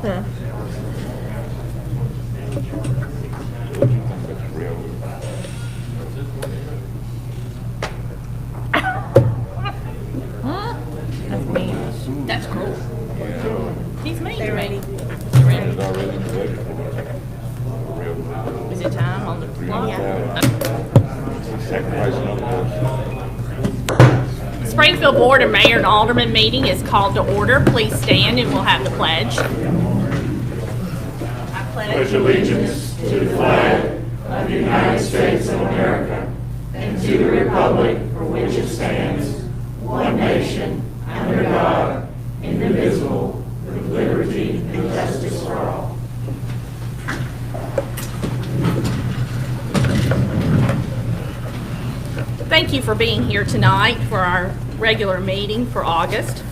Yeah. That's mean. That's cruel. He's mean. They're ready. You ready? Is it time on the clock? Yeah. Springfield Board of Mayor and Alderman meeting is called to order. Please stand and we'll have the pledge. I Pledge allegiance to the flag of the United States of America and to the republic for which it stands, one nation, under God, indivisible, with liberty and justice for all. Thank you for being here tonight for our regular meeting for August.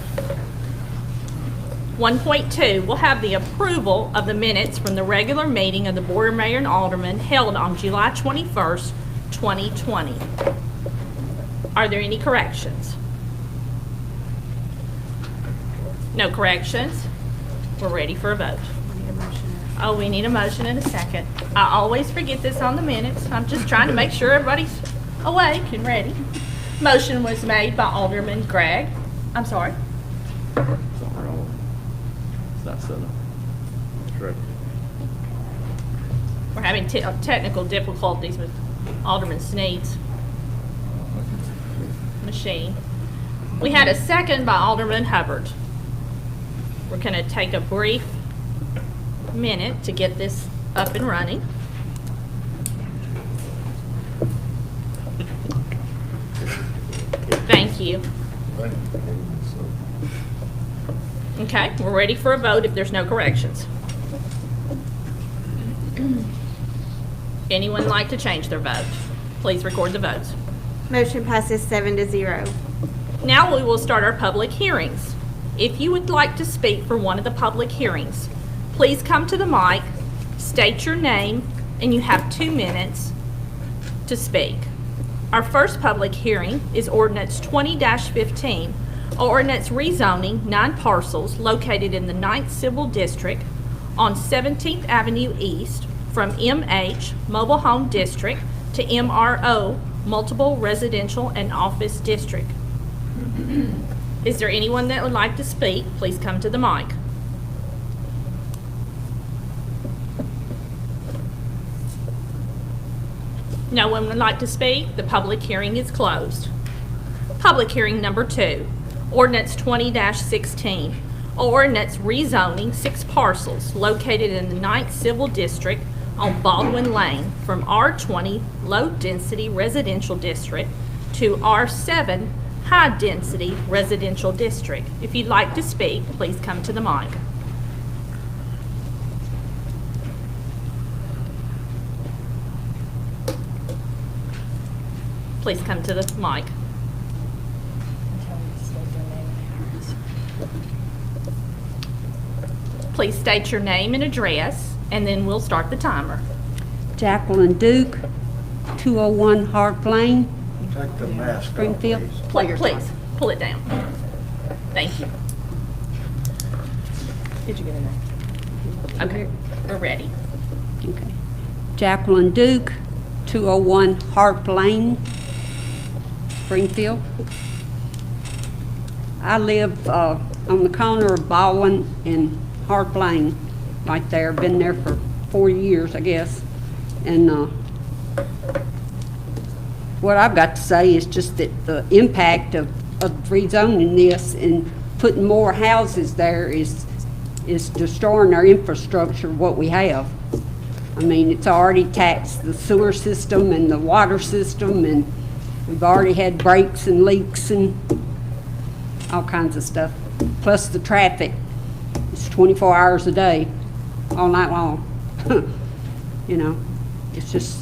1.2, we'll have the approval of the minutes from the regular meeting of the Board of Mayor and Aldermen held on July 21st, 2020. Are there any corrections? No corrections? We're ready for a vote. Oh, we need a motion and a second. I always forget this on the minutes. I'm just trying to make sure everybody's awake and ready. Motion was made by Alderman Gregg. I'm sorry. It's not set up. Correct. We're having technical difficulties with Alderman Sneed's machine. We had a second by Alderman Hubbard. We're going to take a brief minute to get this up and running. Thank you. Okay, we're ready for a vote if there's no corrections. Anyone like to change their vote? Please record the votes. Motion passes 7-0. Now we will start our public hearings. If you would like to speak for one of the public hearings, please come to the mic, state your name, and you have 2 minutes to speak. Our first public hearing is ordinance 20-15, ordinance rezoning 9 parcels located in the 9th Civil District on 17th Avenue East from MH Mobile Home District to MRO Multiple Residential and Office District. Is there anyone that would like to speak? Please come to the mic. No one would like to speak? The public hearing is closed. Public hearing number 2, ordinance 20-16, ordinance rezoning 6 parcels located in the 9th Civil District on Baldwin Lane from R20 Low Density Residential District to R7 High Density Residential District. If you'd like to speak, please come to the mic. Please come to the mic. Please state your name and address, and then we'll start the timer. Jacqueline Duke, 201 Hart Lane, Take the mask off, Springfield. please. Please, pull it down. Thank you. Did you get in there? Okay, we're ready. Okay. Jacqueline Duke, 201 Hart Lane, Springfield. I live on the corner of Baldwin and Hart Lane, right there. Been there for 4 years, I guess. And what I've got to say is just that the impact of rezoning this and putting more houses there is destroying our infrastructure, what we have. I mean, it's already taxed the sewer system and the water system, and we've already had breaks and leaks and all kinds of stuff. Plus the traffic. It's 24 hours a day, all night long. You know, it's just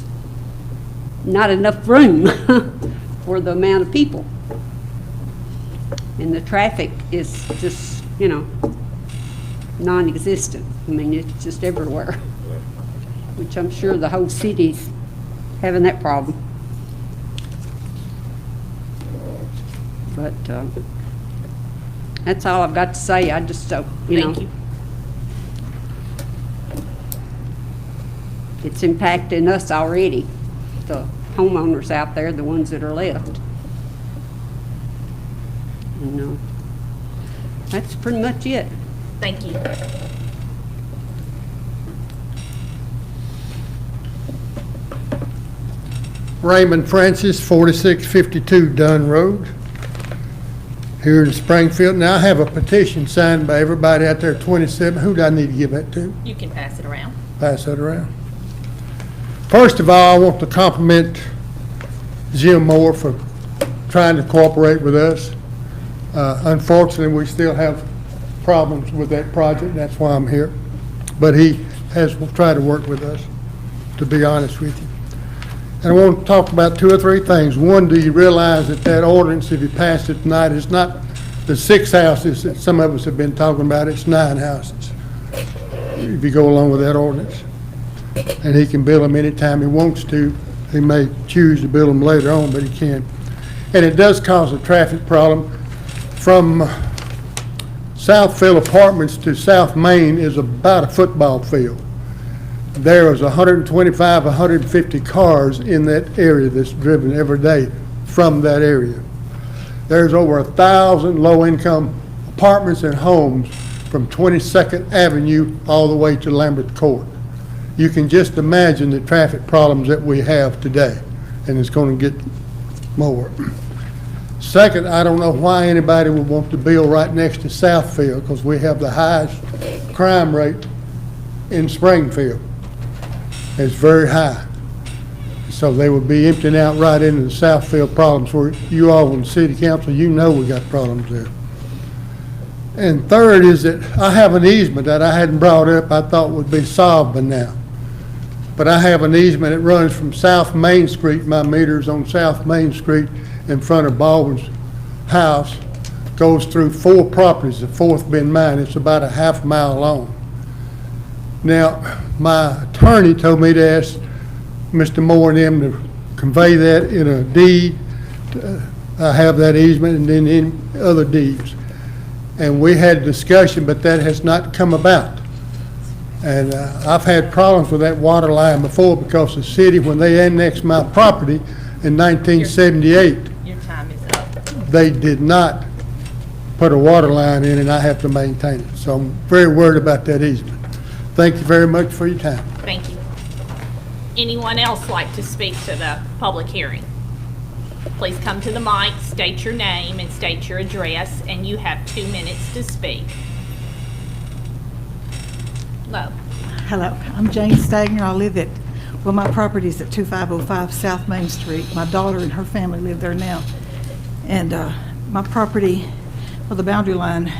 not enough room for the amount of people. And the traffic is just, you know, non-existent. I mean, it's just everywhere, which I'm sure the whole city's having that problem. But that's all I've got to say. I just, you know. Thank you. It's impacting us already, the homeowners out there, the ones that are left. And, that's pretty much it. Thank you. Raymond Francis, 4652 Dunn Road, here in Springfield. Now, I have a petition signed by everybody out there, 27. Who do I need to give that to? You can pass it around. Pass that around. First of all, I want to compliment Jim Moore for trying to cooperate with us. Unfortunately, we still have problems with that project. That's why I'm here. But he has tried to work with us, to be honest with you. And I want to talk about 2 or 3 things. One, do you realize that that ordinance, if you pass it tonight, is not the 6 houses that some of us have been talking about, it's 9 houses. If you go along with that ordinance. And he can build them anytime he wants to. He may choose to build them later on, but he can. And it does cause a traffic problem. From Southfield Apartments to South Main is about a football field. There is 125, 150 cars in that area that's driven every day from that area. There's over 1,000 low-income apartments and homes from 22nd Avenue all the way to Lambert Court. You can just imagine the traffic problems that we have today, and it's going to get more. Second, I don't know why anybody would want to build right next to Southfield, because we have the highest crime rate in Springfield. It's very high. So they would be emptying out right into the Southfield problems, where you all in the city council, you know we got problems there. And third is that I have an easement that I hadn't brought up, I thought would be solved by now. But I have an easement that runs from South Main Street, my meter's on South Main Street in front of Baldwin's house, goes through 4 properties, the 4th being mine. It's about a half mile long. Now, my attorney told me to ask Mr. Moore and them to convey that in a deed. I have that easement and then in other deeds. And we had a discussion, but that has not come about. And I've had problems with that water line before, because the city, when they annexed my property in 1978, Your time is up. they did not put a water line in, and I have to maintain it. So I'm very worried about that easement. Thank you very much for your time. Thank you. Anyone else like to speak to the public hearing? Please come to the mic, state your name and state your address, and you have 2 minutes to speak. Hello. Hello, I'm Jane Stagner. I live at, well, my property is at 2505 South Main Street. My daughter and her family live there now. And my property, well, the boundary line,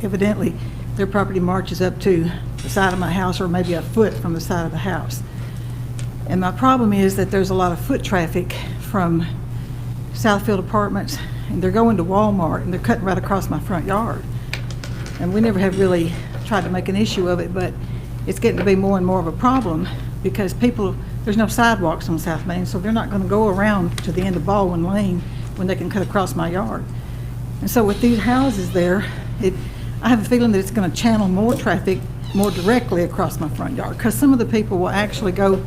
evidently, their property marches up to the side of my house, or maybe a foot from the side of the house. And my problem is that there's a lot of foot traffic from Southfield Apartments, and they're going to Walmart, and they're cutting right across my front yard. And we never have really tried to make an issue of it, but it's getting to be more and more of a problem, because people, there's no sidewalks on South Main, so they're not going to go around to the end of Baldwin Lane when they can cut across my yard. And so with these houses there, I have a feeling that it's going to channel more traffic more directly across my front yard, because some of the people will actually go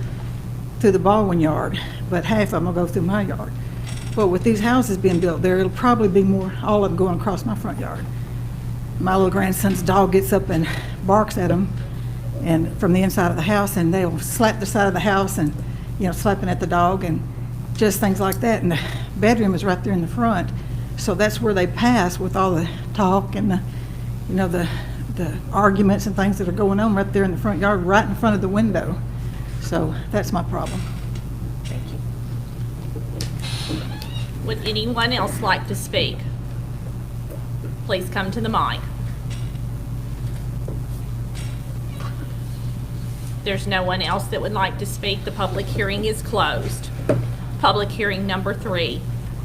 through the Baldwin yard, but half of them will go through my yard. But with these houses being built there, it'll probably be more, all of them going across my front yard. My little grandson's dog gets up and barks at them, and from the inside of the house, and they'll slap the side of the house, and slapping at the dog and just things like that. And the bedroom is right there in the front, so that's where they pass with all the talk and the arguments and things that are going on right there in the front yard, right in front of the window. So that's my problem. Thank you. Would anyone else like to speak? Please come to the mic. There's no one else that would like to speak. The public hearing is closed. Public hearing number 3,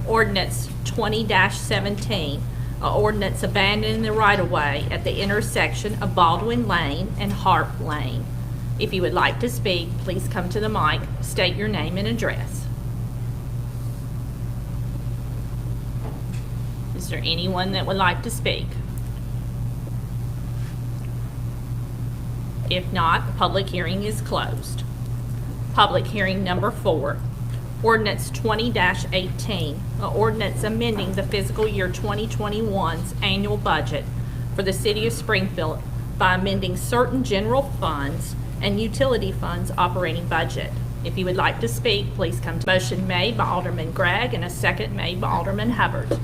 ordinance 20-17, an ordinance abandoning the right-of-way at the intersection of Baldwin Lane and Harp Lane. If you would like to speak, please come to the mic, state your name and address. Is there anyone that would like to speak? If not, the public hearing is closed. Public hearing number 4, ordinance 20-18, an ordinance amending the fiscal year 2021's annual budget for the city of Springfield by amending certain general funds and utility funds operating budget. If you would like to speak, please come to. Motion made by Alderman Gregg and a second made by Alderman Hubbard.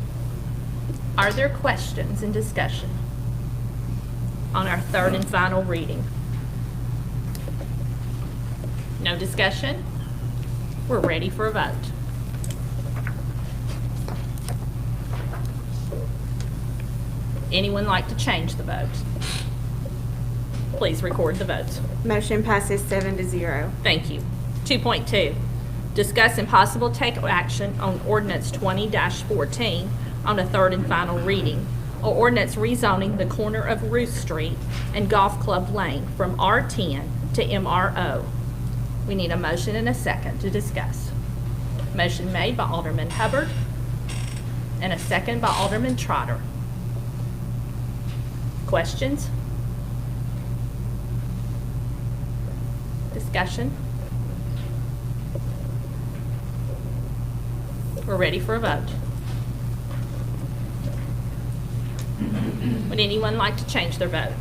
Are there questions and discussion on our third and final reading? No discussion? We're ready for a vote. Anyone like to change the vote? Please record the votes. Motion passes 7-0. Thank you. 2.2, discuss and possible take action on ordinance 20-14 on a third and final reading, or ordinance rezoning the corner of Ruth Street and Golf Club Lane from R10 to MRO. We need a motion and a second to discuss. Motion made by Alderman Hubbard and a second by Alderman Trotter. Questions? Discussion? We're ready for a vote. Would anyone like to change their vote?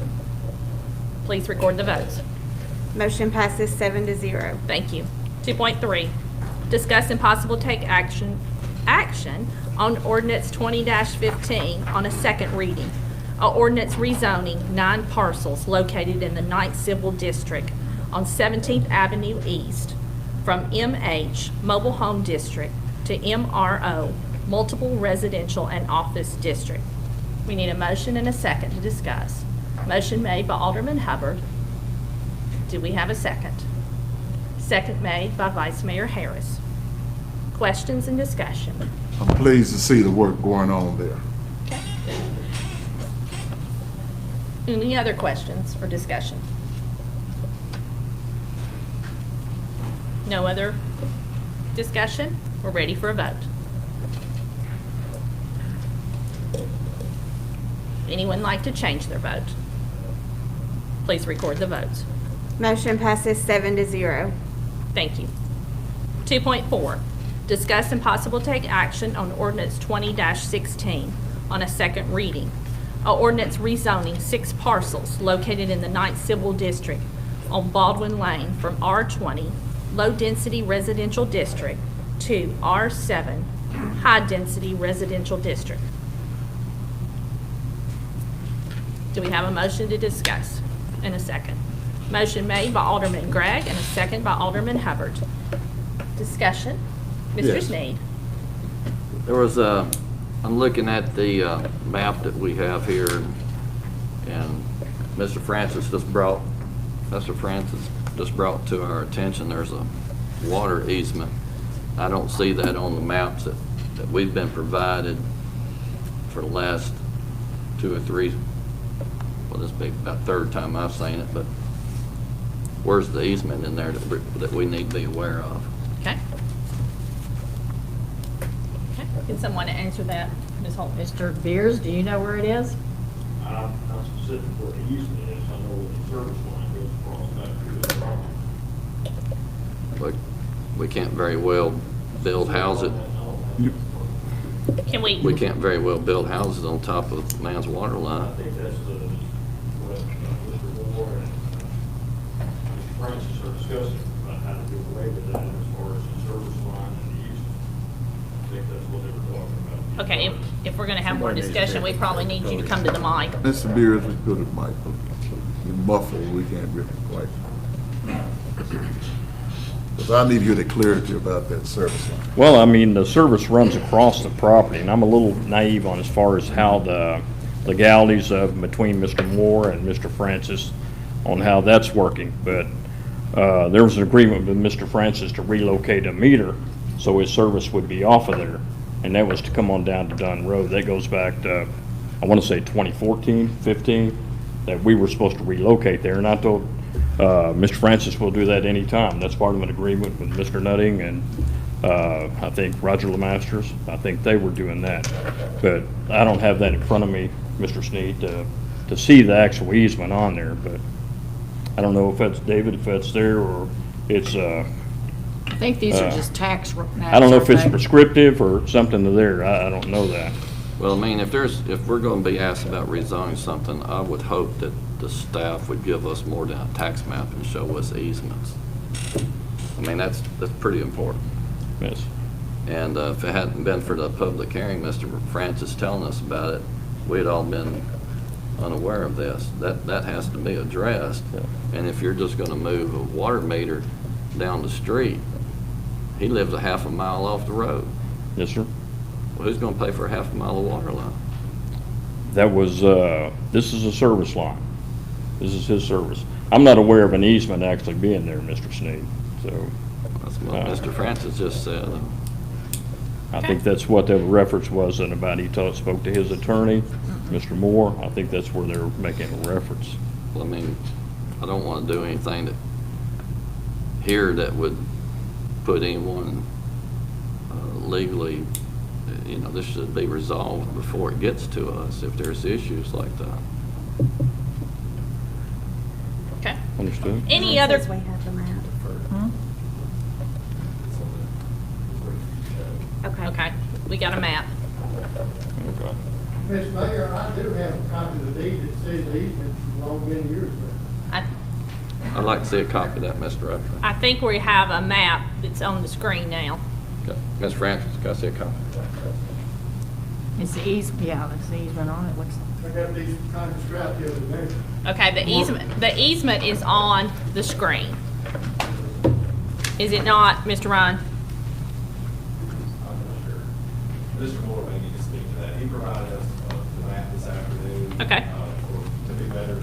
Please record the votes. Motion passes 7-0. Thank you. 2.3, discuss and possible take action on ordinance 20-15 on a second reading. A ordinance rezoning 9 parcels located in the 9th Civil District on 17th Avenue East from MH Mobile Home District to MRO Multiple Residential and Office District. We need a motion and a second to discuss. Motion made by Alderman Hubbard. Do we have a second? Second made by Vice Mayor Harris. Questions and discussion? I'm pleased to see the work going on there. Okay. Any other questions or discussion? No other discussion? We're ready for a vote. Anyone like to change their vote? Please record the votes. Motion passes 7-0. Thank you. 2.4, discuss and possible take action on ordinance 20-16 on a second reading. A ordinance rezoning 6 parcels located in the 9th Civil District on Baldwin Lane from R20 Low Density Residential District to R7 High Density Residential District. Do we have a motion to discuss in a second? Motion made by Alderman Gregg and a second by Alderman Hubbard. Discussion? Mr. Yes. Sneed. There was I'm looking at the map that we have here, and Mr. Francis just brought to our attention there's a water easement. I don't see that on the maps that we've been provided for the last 2 or 3, well, this will be about third time I've seen it, but where's the easement in there that we need to be aware of? Okay. Okay. Can someone answer that, Ms. Holt? Mr. Beers, do you know where it is? I'm not specific where the easement is, I know where the service line goes across that through the property. But we can't very well build houses. Can We can't very well build houses on top of man's water I line. think that's what Mr. Moore and Mr. Francis are discussing, about how to do away with that as far as the service line and the easement. I think that's what they were talking about. Okay, if we're gonna have more discussion, we probably need you to come to the mic. Mr. Beers, we put it mic, muffled, we can't really quite. Because I need to hear the clarity about that service line. Well, I mean, the service runs across the property, and I'm a little naive on as far as how the legalities of between Mr. Moore and Mr. Francis on how that's working. But there was an agreement with Mr. Francis to relocate a meter so his service would be off of there, and that was to come on down to Dunn Road. That goes back to, I want to say 2014, 15, that we were supposed to relocate there, and I told Mr. Francis will do that anytime. That's part of an agreement with Mr. Nutting and I think Roger Lemasters. I think they were doing that. But I don't have that in front of me, Mr. Sneed, to see the actual easement on there. But I don't know if that's, David, if that's there or it's think these are just tax maps. I don't know if it's aren't they? prescriptive or something to there, I don't know that. Well, I mean, if we're gonna be asked about rezoning something, I would hope that the staff would give us more than a tax map and show us easements. I mean, that's pretty important. Yes. And if it hadn't been for the public hearing, Mr. Francis telling us about it, we'd all been unaware of this. That has to be addressed. And if you're just gonna move a water meter down the street, he lives a half a mile off the road. Yes, sir. Well, who's gonna pay for a half a mile of water line? That was, this is a service line. This is his service. I'm not aware of an easement actually being there, Mr. Sneed, so That's what Mr. Francis just said. I think that's what the reference was, and about he spoke to his attorney, Mr. Moore. I think that's where they're making a reference. Well, I mean, I don't wanna do anything that would put anyone legally, this should be resolved before it gets to us if there's issues like that. Okay. Understood? Any other, We have the map. Okay. okay, we got a map. Okay. Mr. Mayor, I do have a copy of the deed that says the easement long many years ago. I'd like to see a copy of that, Mr. Upton. I think we have a map that's on the screen now. Okay. Ms. Francis, can I see a copy? It's the easement, yeah, there's the easement on it, looks like. I got these kind of strapped the other day. Okay, the easement is on the screen. Is it not, Mr. Ryan? I'm not sure. Mr. Moore may need to speak to that. He provided us the map this afternoon. Okay. To be better,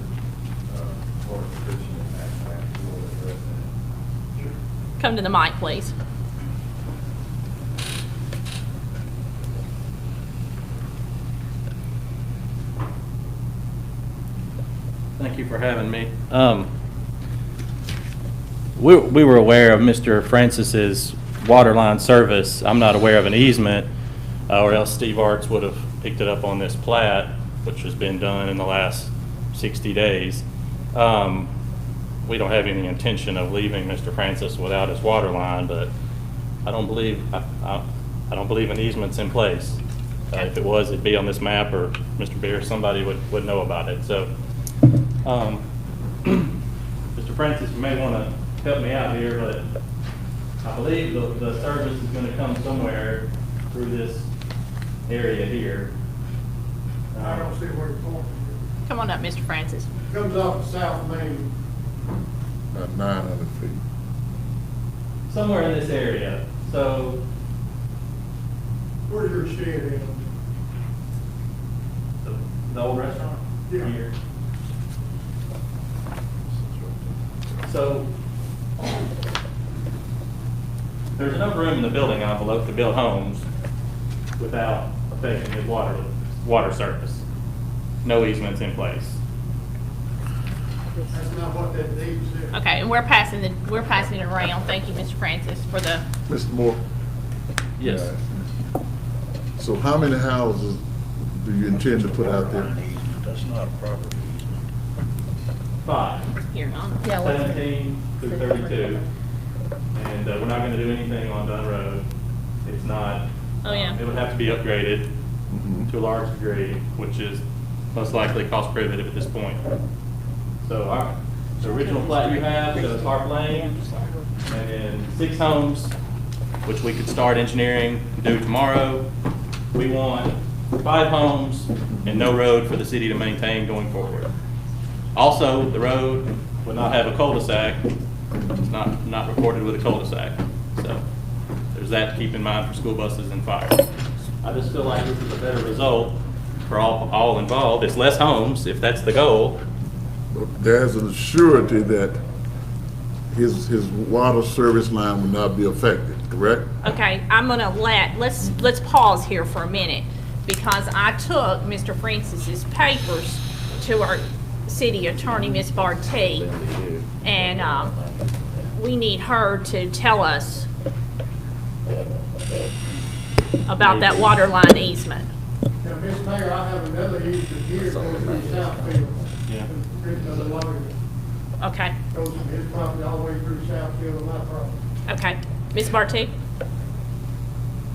more description and action map, we will address that. Come to the mic, please. Thank you for having me. We were aware of Mr. Francis's water line service. I'm not aware of an easement, or else Steve Arts would have picked it up on this plat, which has been done in the last 60 days. We don't have any intention of leaving Mr. Francis without his water line, but I don't believe an easement's in place. If it was, it'd be on this map, or Mr. Beer, somebody would know about it. So, Mr. Francis, you may want to help me out here, but I believe the service is going to come somewhere through this area here. I don't see where it's going. Come on up, Mr. Francis. It comes off of South Main. About 900 feet. Somewhere in this area. So, Where's your shed in? the old restaurant? Yeah. Here. So, there's enough room in the building envelope to build homes without affecting his water surface. No easements in place. That's not what that deed says. Okay, and we're passing it around. Thank you, Mr. Francis, for the, Mr. Moore? Yes. So how many houses do you intend to put out there? That's not a proper easement. 5. here, on. Yeah, what's it? 17 through 32. And we're not going to do anything on Dunn Road. It's not. Oh, yeah. It would have to be upgraded Mhm. to a large degree, which is most likely cost prohibitive at this point. So the original plat you have shows Harp Lane, and then 6 homes, which we could start engineering, do tomorrow. We want 5 homes and no road for the city to maintain going forward. Also, the road would not have a cul-de-sac. It's not recorded with a cul-de-sac. So there's that to keep in mind for school buses and fire. I just feel like this is a better result for all involved. It's less homes, if that's the goal. But there's a surety that his water service line will not be affected, correct? Okay, I'm gonna let's pause here for a minute, because I took Mr. Francis's papers to our city attorney, Ms. Barty, and, we need her to tell us about that water line easement. Now, Mr. Mayor, I have another easement here, goes through Southfield. Yeah. Written on the water, Okay, goes from his property all the way through Southfield and my property. okay. Ms. Bartu?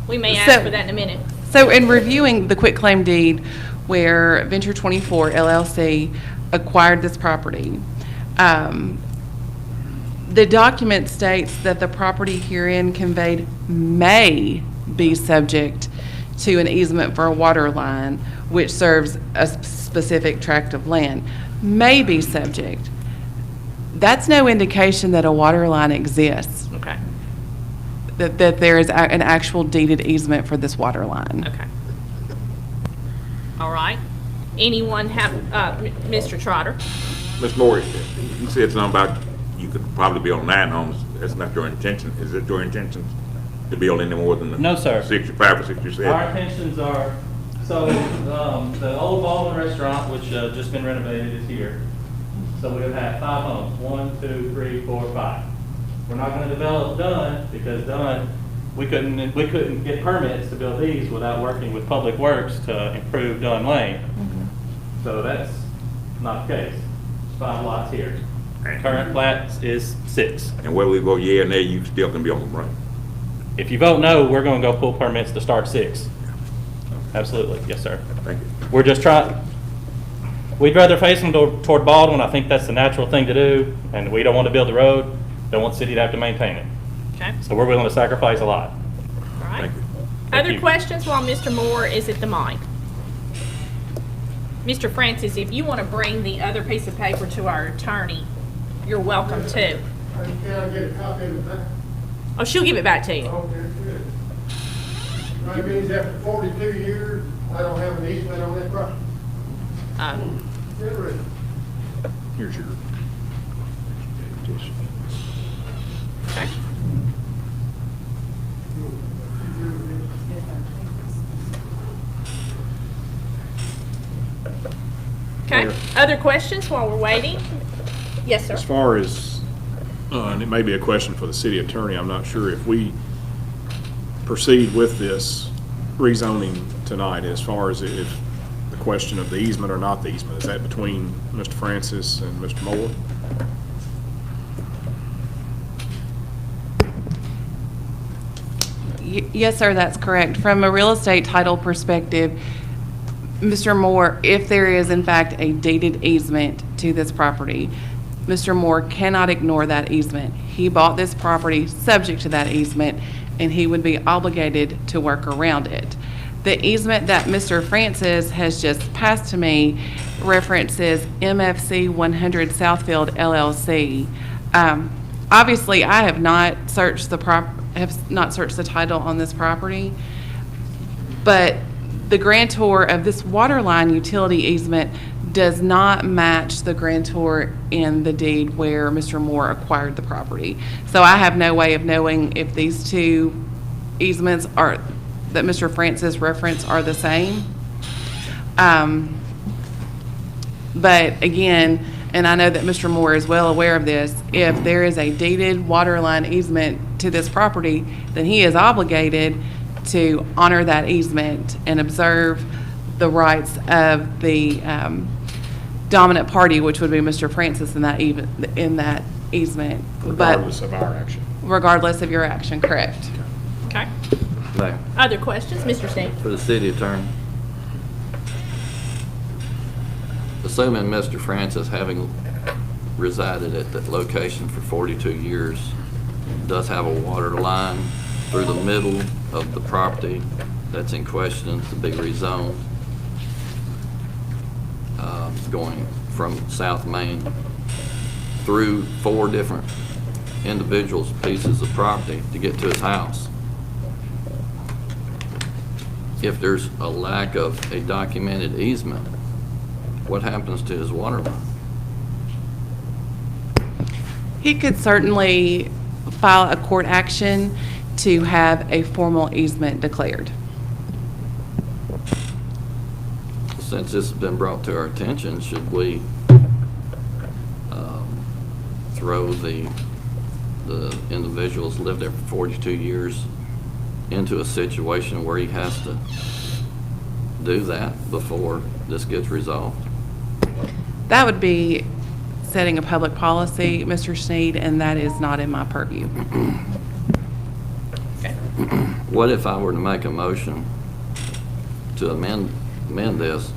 We may ask for that in a minute. So in reviewing the quitclaim deed where Venture 24 LLC acquired this property, the document states that the property herein conveyed may be subject to an easement for a water line which serves a specific tract of land. May be subject. That's no indication that a water line exists, Okay, that there is an actual deeded easement for this water line. okay. All right. Anyone have, Mr. Trotter? Ms. Moore, you said something about you could probably build 9 homes. That's not your intention. Is it your intention to build any more than the No, sir. 65 or 67? Our intentions are, so, the old Baldwin restaurant, which, just been renovated, is here. So we'll have 5 homes, 1, 2, 3, 4, 5. We're not gonna develop Dunn, because Dunn, we couldn't get permits to build these without working with Public Works to improve Dunn Lane. So that's not the case. 5 lots here. Current plat is 6. And whether we go yeah or nay, you still can build them, right? If you vote no, we're gonna go pull permits to start 6. Absolutely, yes, sir. Thank you. We're just trying, we'd rather face them toward Baldwin. I think that's the natural thing to do, and we don't want to build the road, don't want the city to have to maintain it. Okay, So we're willing to sacrifice a lot. all right. Thank you. Other you. questions while Mr. Moore is at the mic? Mr. Francis, if you want to bring the other piece of paper to our attorney, you're welcome to. Can I get a copy of that? Oh, she'll give it back to you. Okay, good. That means after 42 years, I don't have an easement on that property. Interesting. Here's your. Okay. Okay, other questions while we're waiting? Yes, sir. As far as, and it may be a question for the city attorney, I'm not sure if we proceed with this rezoning tonight, as far as if the question of the easement or not the easement, is that between Mr. Francis and Mr. Moore? Yes, sir, that's correct. From a real estate title perspective, Mr. Moore, if there is in fact a deeded easement to this property, Mr. Moore cannot ignore that easement. He bought this property subject to that easement, and he would be obligated to work around it. The easement that Mr. Francis has just passed to me references MFC 100 Southfield LLC. Obviously, I have not searched the title on this property, but the grantor of this water line utility easement does not match the grantor in the deed where Mr. Moore acquired the property. So I have no way of knowing if these two easements are, that Mr. Francis referenced, are the same. But again, and I know that Mr. Moore is well aware of this, if there is a deeded water line easement to this property, then he is obligated to honor that easement and observe the rights of the dominant party, which would be Mr. Francis in that easement. Regardless of our action. Regardless of your action, correct. Okay. Now, Other questions? Mr. Sneed? for the city attorney. Assuming Mr. Francis, having resided at that location for 42 years, does have a water line through the middle of the property that's in question to be rezoned, going from South Main through 4 different individuals' pieces of property to get to his house. If there's a lack of a documented easement, what happens to his water line? He could certainly file a court action to have a formal easement declared. Since this has been brought to our attention, should we throw the individuals who lived there for 42 years into a situation where he has to do that before this gets resolved? That would be setting a public policy, Mr. Sneed, and that is not in my purview. What if I were to make a motion to amend this,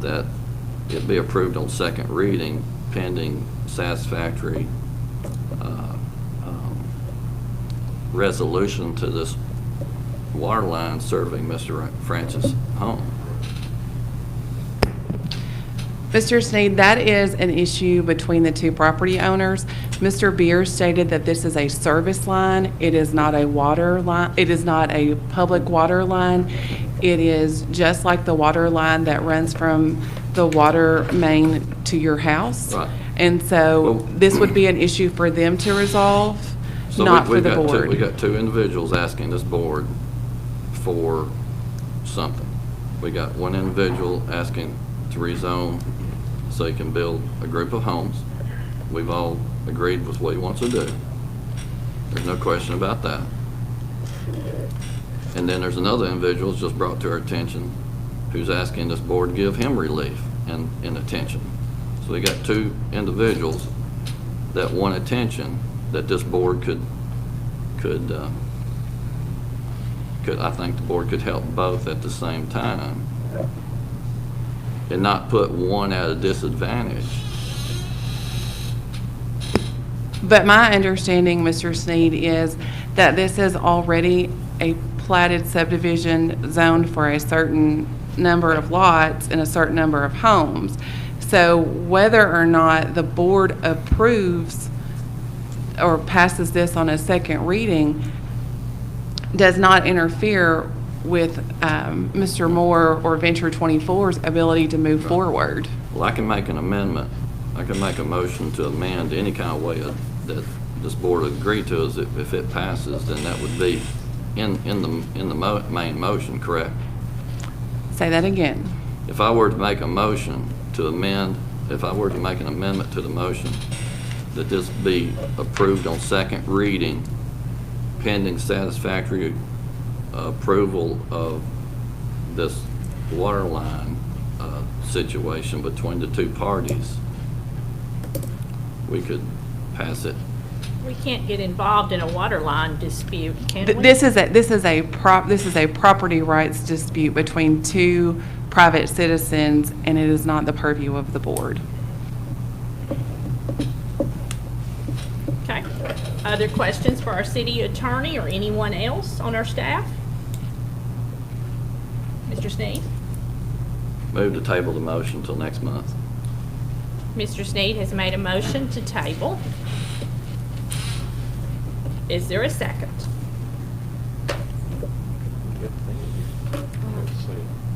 that it be approved on second reading pending satisfactory resolution to this water line serving Mr. Francis' home? Mr. Sneed, that is an issue between the two property owners. Mr. Beers stated that this is a service line. It is not a water line. It is not a public water line. It is just like the water line that runs from the water main to your house. Right. And so Well- this would be an issue for them to resolve, So not we for the got two- board. We got two individuals asking this board for something. We got one individual asking to rezone so he can build a group of homes. We've all agreed with what he wants to do. There's no question about that. And then there's another individual that's just brought to our attention who's asking this board to give him relief and attention. So we got two individuals that want attention that this board could, I think the board could help both at the same time and not put one at a disadvantage. But my understanding, Mr. Sneed, is that this is already a platted subdivision zoned for a certain number of lots and a certain number of homes. So whether or not the board approves or passes this on a second reading does not interfere with Mr. Moore or Venture 24's ability to move forward. Well, I can make an amendment. I can make a motion to amend any kind of way that this board would agree to. Is if it passes, then that would be in the main motion, correct? Say that again. If I were to make a motion to amend, if I were to make an amendment to the motion, that this be approved on second reading pending satisfactory approval of this water line situation between the two parties, we could pass it. We can't get involved in a water line dispute, can we? This is a property rights dispute between two private citizens, and it is not the purview of the board. Okay. Other questions for our city attorney or anyone else on our staff? Mr. Sneed? Move to table the motion until next month. Mr. Sneed has made a motion to table. Is there a second?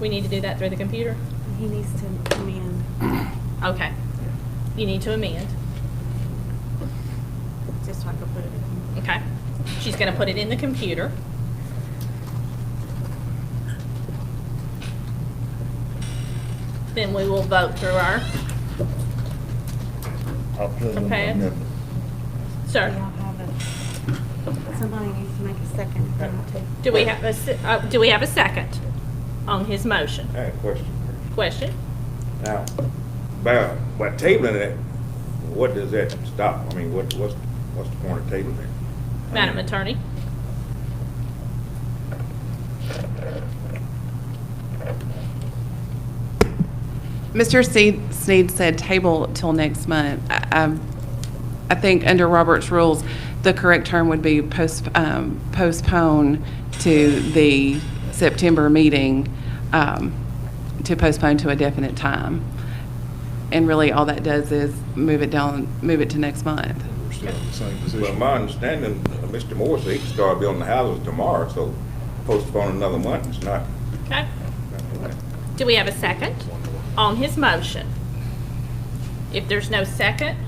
We need to do that through the computer? He needs to amend. Okay. You need to amend. Just so I can put it in. Okay. She's going to put it in the computer. Then we will vote through our, okay. Sir, Y'all have it. Somebody needs to make a second if they want to. do we have a second on his motion? I have a question. Question? Now, by tabling it, what does that stop? I mean, what's the point of tabling it? Madam Attorney? Mr. Sneed said table till next month. I think under Robert's rules, the correct term would be postpone to the September meeting, to postpone to a definite time. And really, all that does is move it to next month. We're still in the same Well, position. my understanding, Mr. Moore said he can start building the houses tomorrow, so postpone another month, it's not. Okay. Do we have a second on his motion? If there's no second,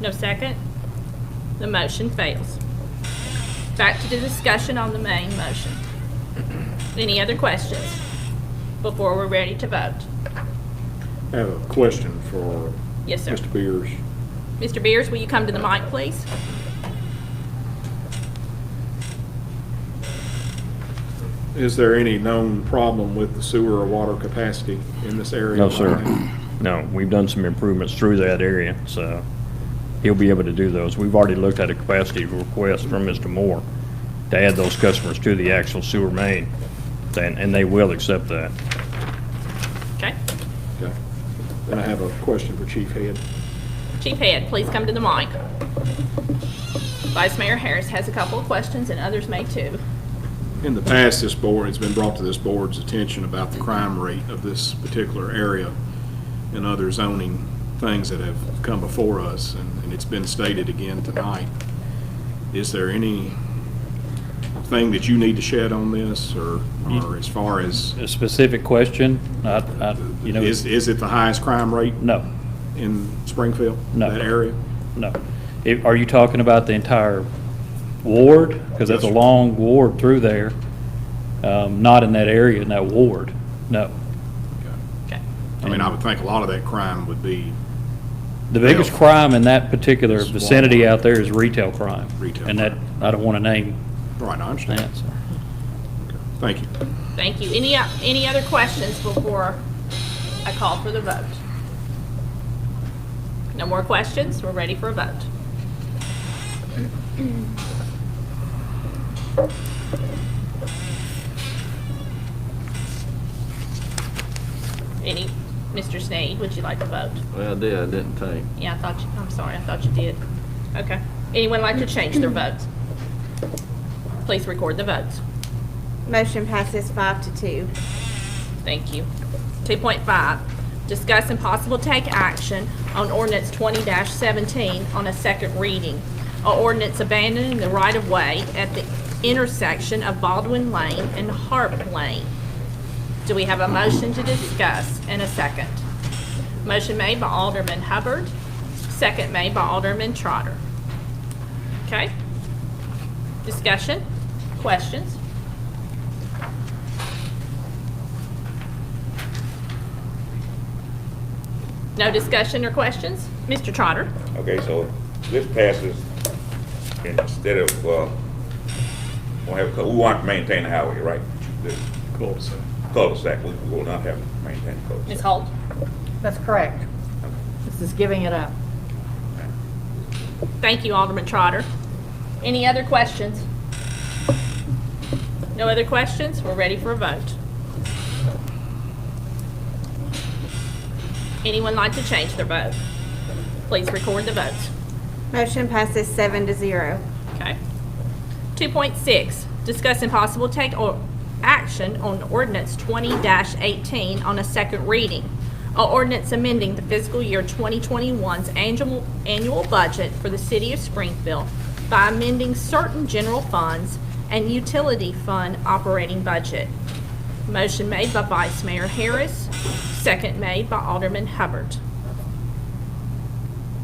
the motion fails. Back to the discussion on the main motion. Any other questions before we're ready to vote? I have a question for Yes, sir. Mr. Beers. Mr. Beers, will you come to the mic, please? Is there any known problem with the sewer or water capacity in this area? No, sir. No, we've done some improvements through that area, so he'll be able to do those. We've already looked at a capacity request from Mr. Moore, to add those customers to the actual sewer main, and they will accept that. Okay. Okay. Then I have a question for Chief Head. Chief Head, please come to the mic. Vice Mayor Harris has a couple of questions, and others may too. In the past, this board, it's been brought to this board's attention about the crime rate of this particular area and other zoning things that have come before us, and it's been stated again tonight. Is there any thing that you need to shed on this, or as far as, A specific question, you know. is it the highest crime rate No, in Springfield? No. That area? no. Are you talking about the entire ward? Because that's a long ward through there. Not in that area, in that ward, no. Okay. I mean, I would think a lot of that crime would be, The biggest Well, crime in that particular it's vicinity Walmart. out there is retail crime. Retail And that, crime. I don't want to name right, I understand. that, so. Thank you. Thank you. Any other questions before I call for the vote? No more questions? We're ready for a vote. Mr. Sneed, would you like to vote? Well, I did, I didn't take. Yeah, I'm sorry, I thought you did. Okay. Anyone like to change their votes? Please record the votes. Motion passes 5-2. Thank you. 2.5, discuss and possible take action on ordinance 20-17 on a second reading. An ordinance abandoning the right-of-way at the intersection of Baldwin Lane and Harp Lane. Do we have a motion to discuss and a second? Motion made by Alderman Hubbard, second made by Alderman Trotter. Okay? Discussion? Questions? No discussion or questions? Mr. Trotter? Okay, so this passes, instead of, we want to maintain the highway, right? The cul-de-sac, we will not have to maintain the cul-de-sac. Ms. Holt? That's correct. This is giving it up. Thank you, Alderman Trotter. Any other questions? No other questions? We're ready for a vote. Anyone like to change their vote? Please record the votes. Motion passes 7-0. Okay. 2.6, discuss and possible take action on ordinance 20-18 on a second reading. An ordinance amending the fiscal year 2021's annual budget for the city of Springfield by amending certain general funds and utility fund operating budget. Motion made by Vice Mayor Harris, second made by Alderman Hubbard.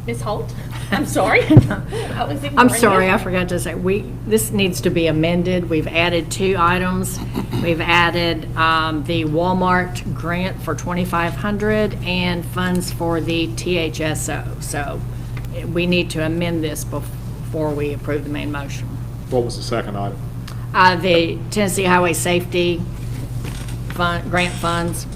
Ms. Holt? I'm sorry. I was ignoring I'm sorry, you. I forgot to say, this needs to be amended. We've added 2 items. We've added the Walmart grant for $2,500 and funds for the THSO. So we need to amend this before we approve the main motion. What was the second item? The Tennessee Highway Safety Fund, grant funds.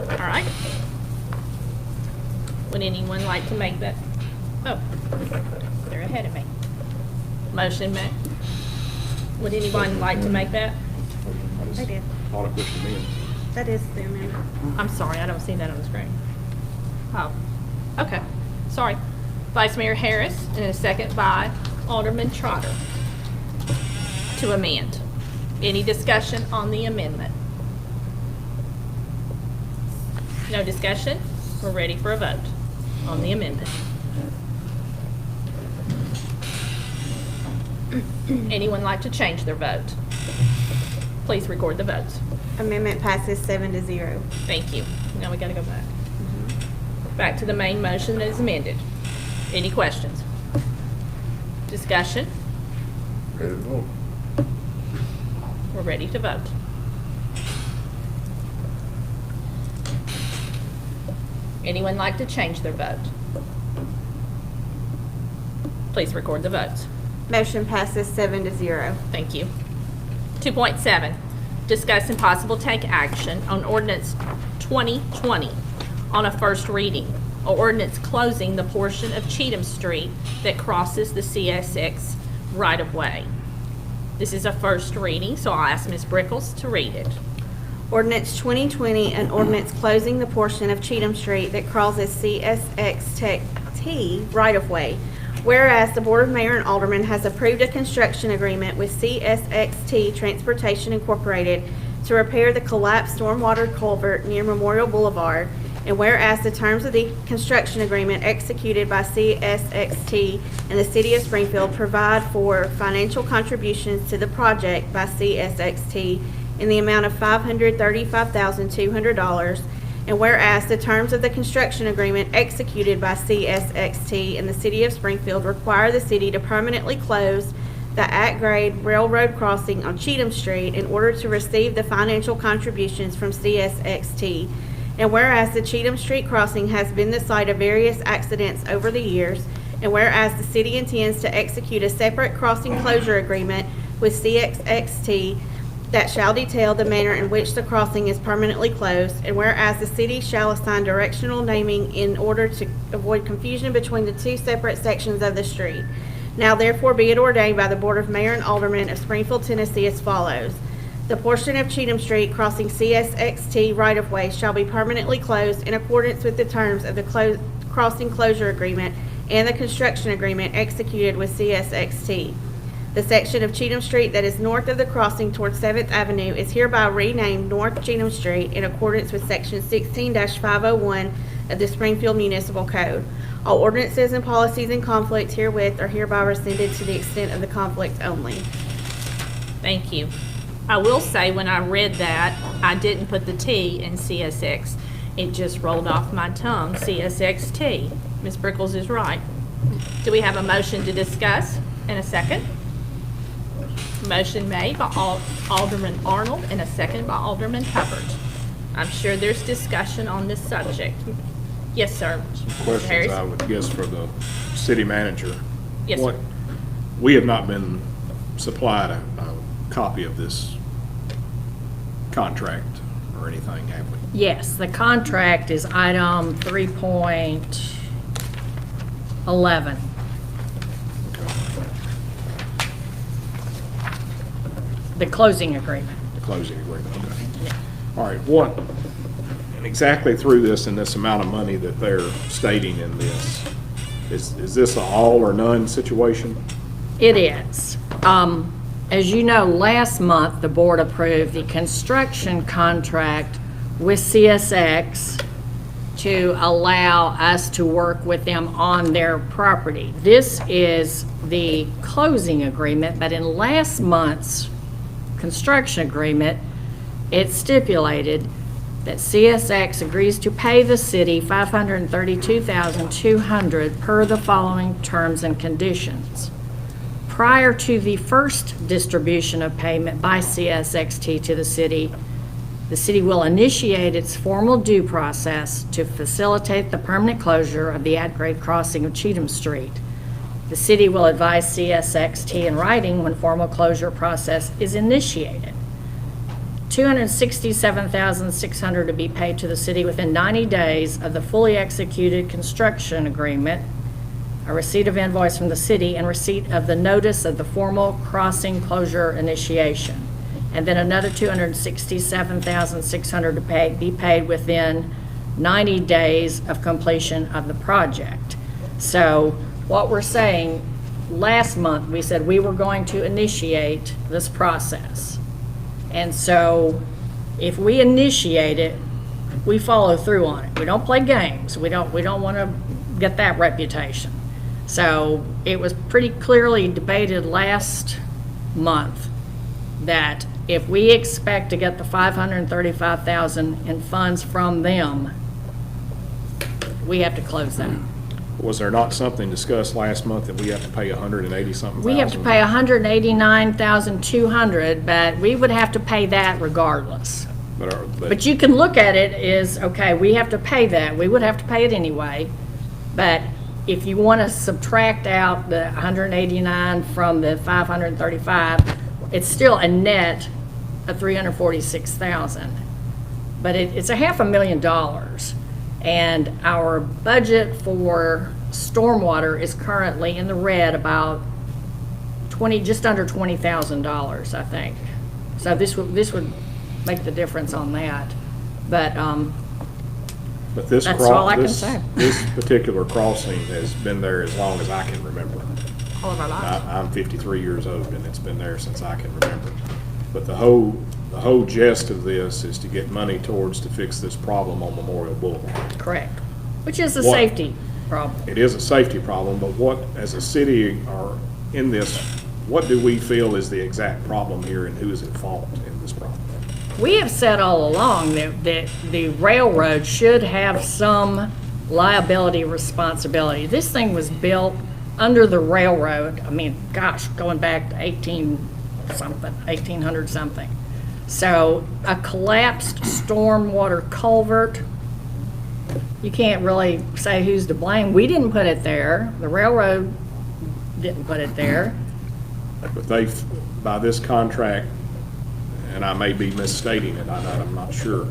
All right. Would anyone like to make that? Oh, they're ahead of me. Motion made. Would anyone like to make that? They did. Thought it pushed me in. That is the amendment. I'm sorry, I don't see that on the screen. Oh, okay, sorry. Vice Mayor Harris, and a second by Alderman Trotter to amend. Any discussion on the amendment? No discussion? We're ready for a vote on the amendment. Anyone like to change their vote? Please record the votes. Amendment passes 7-0. Thank you. Now we gotta go back. Back to the main motion that is amended. Any questions? Discussion? Ready to vote. We're ready to vote. Anyone like to change their vote? Please record the votes. Motion passes 7-0. Thank you. 2.7, discuss and possible take action on ordinance 2020 on a first reading. An ordinance closing the portion of Cheatham Street that crosses the CSX right-of-way. This is a first reading, so I'll ask Ms. Brickles to read it. Ordinance 2020, an ordinance closing the portion of Cheatham Street that crosses CSXT right-of-way. Whereas the Board of Mayor and Aldermen has approved a construction agreement with CSXT Transportation Incorporated to repair the collapsed stormwater culvert near Memorial Boulevard, and whereas the terms of the construction agreement executed by CSXT and the City of Springfield provide for financial contributions to the project by CSXT in the amount of $535,200, and whereas the terms of the construction agreement executed by CSXT and the City of Springfield require the city to permanently close the at-grade railroad crossing on Cheatham Street in order to receive the financial contributions from CSXT, and whereas the Cheatham Street crossing has been the site of various accidents over the years, and whereas the city intends to execute a separate crossing closure agreement with CSXT that shall detail the manner in which the crossing is permanently closed, and whereas the city shall assign directional naming in order to avoid confusion between the two separate sections of the street. Now therefore be it ordained by the Board of Mayor and Aldermen of Springfield, Tennessee as follows. The portion of Cheatham Street crossing CSXT right-of-way shall be permanently closed in accordance with the terms of the crossing closure agreement and the construction agreement executed with CSXT. The section of Cheatham Street that is north of the crossing toward 7th Avenue is hereby renamed North Cheatham Street in accordance with Section 16-501 of the Springfield Municipal Code. All ordinances and policies in conflict herewith are hereby rescinded to the extent of the conflict only. Thank you. I will say, when I read that, I didn't put the T in CSX. It just rolled off my tongue, CSXT. Ms. Brickles is right. Do we have a motion to discuss and a second? Motion made by Alderman Arnold and a second by Alderman Hubbard. I'm sure there's discussion on this subject. Yes, sir. Some Mr. questions, Harris? I would guess, for the city manager. Yes, sir. We have not been supplied a copy of this contract or anything, have we? Yes, the contract is item 3.11. The closing agreement. The closing agreement, okay. All right, what, and exactly through this and this amount of money that they're stating in this, is this an all or none situation? It is. As you know, last month, the board approved the construction contract with CSX to allow us to work with them on their property. This is the closing agreement, but in last month's construction agreement, it stipulated that CSX agrees to pay the city $532,200 per the following terms and conditions. Prior to the first distribution of payment by CSXT to the city will initiate its formal due process to facilitate the permanent closure of the at-grade crossing of Cheatham Street. The city will advise CSXT in writing when formal closure process is initiated. $267,600 to be paid to the city within 90 days of the fully executed construction agreement, a receipt of invoice from the city, and receipt of the notice of the formal crossing closure initiation. And then another $267,600 to be paid within 90 days of completion of the project. So what we're saying, last month, we said we were going to initiate this process. And so if we initiate it, we follow through on it. We don't play games. We don't want to get that reputation. So it was pretty clearly debated last month that if we expect to get the $535,000 in funds from them, we have to close that. Was there not something discussed last month that we have to pay 180-something thousand? We have to pay $189,200, but we would have to pay that regardless. But you can look at it as, okay, we have to pay that. We would have to pay it anyway. But if you want to subtract out the 189 from the 535, it's still a net of $346,000. but it's a $500,000. And our budget for stormwater is currently in the red about just under $20,000, I think. So this would make the difference on that. But, But this That's all I can say. This particular crossing has been there as long as I can remember. All of our lives. I'm 53 years old, and it's been there since I can remember. But the whole gist of this is to get money to fix this problem on Memorial Boulevard. correct, which is a What? safety problem. It is a safety problem, but what, as a city or in this, what do we feel is the exact problem here, and who is at fault in this problem? We have said all along that the railroad should have some liability responsibility. This thing was built under the railroad, I mean, gosh, going back to 1800 something. So a collapsed stormwater culvert, you can't really say who's to blame. We didn't put it there. The railroad didn't put it there. But by this contract, and I may be misstating it, I'm not sure,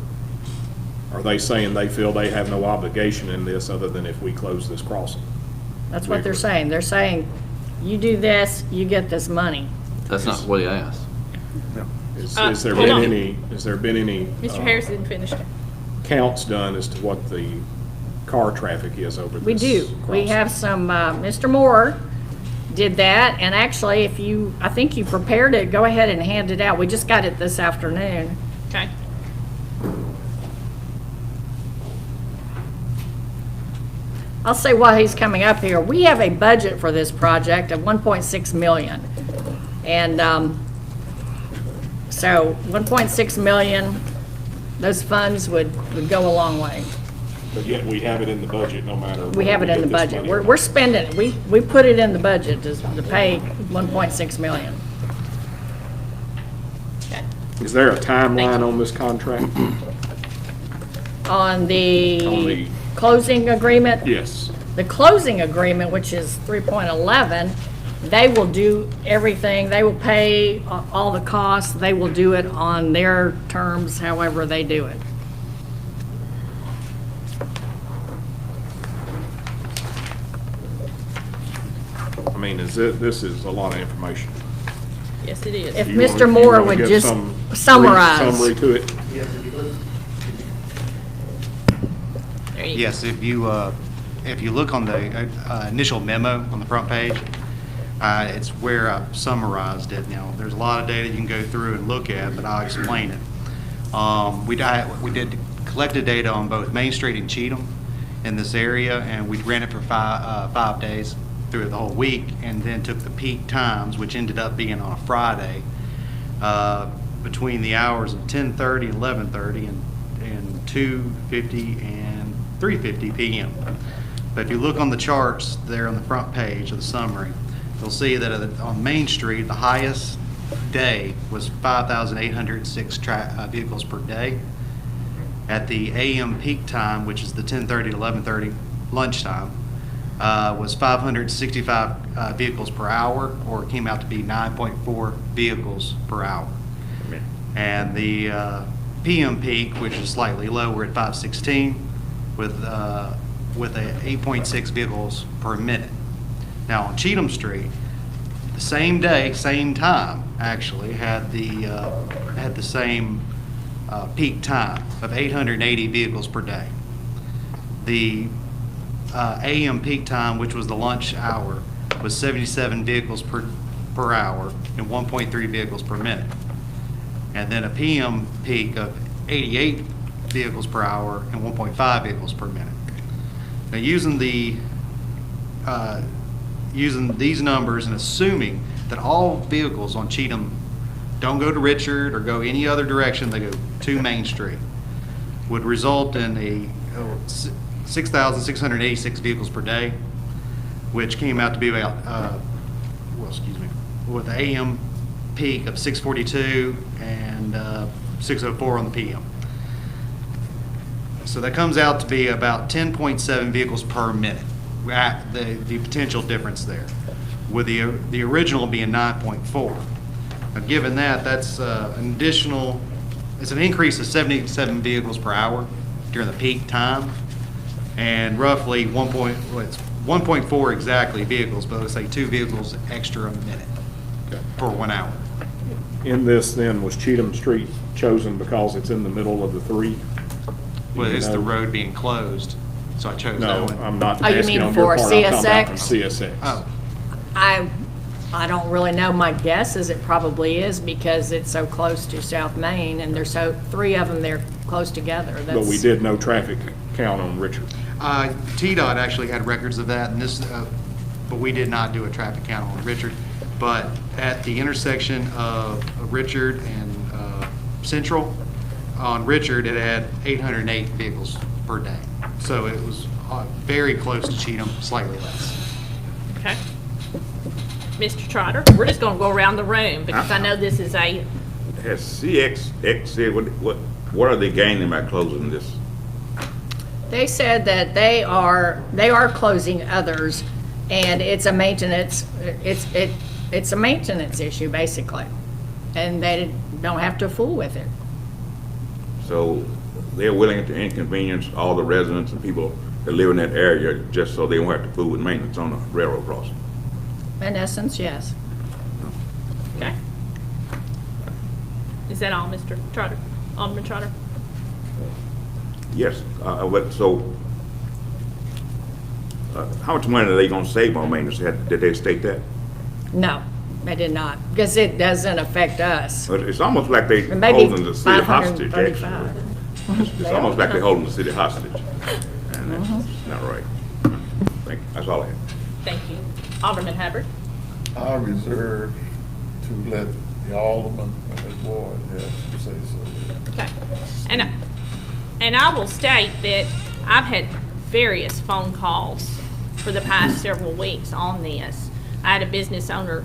are they saying they feel they have no obligation in this other than if we close this crossing? That's what they're saying. They're saying, you do this, you get this money. That's not what he asked. Has there hold been on. any, Mr. Harris didn't finish it. counts done as to what the car traffic is over this We do. We crossing? have some, Mr. Moore did that, and actually, I think you prepared it, go ahead and hand it out. We just got it this afternoon. Okay. I'll say while he's coming up here, we have a budget for this project of 1.6 million. And so 1.6 million, those funds would go a long way. But yet we have it in the budget no matter. We have it in the get this budget. money. We're spending it. We put it in the budget to pay 1.6 million. Is there a timeline on this contract? On On the the- closing agreement? Yes. The closing agreement, which is 3.11, they will do everything. They will pay all the costs. They will do it on their terms, however they do it. I mean, this is a lot of information. Yes, it is. If You wanna- Mr. you Moore wanna would give just some summarize. Summary to it? There you go. Yes, if you look on the initial memo on the front page, it's where I've summarized it. Now, there's a lot of data you can go through and look at, but I'll explain it. We did collected data on both Main Street and Cheatham in this area, and we ran it for 5 days through the whole week, and then took the peak times, which ended up being on a Friday, between the hours of 10:30 and 11:30 and 2:50 and 3:50 p.m. But if you look on the charts there on the front page of the summary, you'll see that on Main Street, the highest day was 5,806 vehicles per day. At the AM peak time, which is the 10:30 to 11:30 lunchtime, was 565 vehicles per hour, or it came out to be 9.4 vehicles per hour. And the PM peak, which is slightly lower at 516, with a 8.6 vehicles per minute. Now on Cheatham Street, the same day, same time, actually had the same peak time of 880 vehicles per day. The AM peak time, which was the lunch hour, was 77 vehicles per hour and 1.3 vehicles per minute. And then a PM peak of 88 vehicles per hour and 1.5 vehicles per minute. Now, using these numbers and assuming that all vehicles on Cheatham don't go to Richard or go any other direction, they go to Main Street, would result in a 6,686 vehicles per day, which came out to be about, with the AM peak of 642 and 604 on the PM. So that comes out to be about 10.7 vehicles per minute, the potential difference there, with the original being 9.4. Now, given that, that's an additional it's an increase of 77 vehicles per hour during the peak time, and roughly 1.4 exactly vehicles, but let's say 2 vehicles extra a minute for 1 hour. In this then, was Cheatham Street chosen because it's in the middle of the three? Well, You it's the know? road being closed, so I chose No, that one. I'm not Oh, you asking mean on your for part, I'm talking about from CSX? CSX. Oh, I don't really know. My guess is it probably is because it's so close to South Main and there's 3 of them, they're close together. But we That's- did no traffic count on Richard. TDOT actually had records of that, and this, but we did not do a traffic count on Richard. But at the intersection of Richard and Central, on Richard, it had 808 vehicles per day. So it was very close to Cheatham, slightly less. Okay. Mr. Trotter, we're just gonna go around the room because I know this is a, Has CXX said, what are they gaining by closing this? They said that they are closing others and it's a maintenance, it's a maintenance issue basically. And they don't have to fool with it. So they're willing to inconvenience all the residents and people that live in that area just so they won't have to fool with maintenance on a railroad crossing. In essence, yes. okay. Is that all, Mr. Trotter? Alderman Trotter? Yes, how much money are they gonna save on maintenance? Did they state that? No, they did not, because it doesn't affect us. But it's almost like they Maybe holding the city hostage, actually. 535. It's almost like they're holding the city hostage. And that's not right. Thank you. That's all I have. Thank you. Alderman Hubbard? I reserve to let the alderman and his board have to say so. Okay. And I will state that I've had various phone calls for the past several weeks on this. I had a business owner,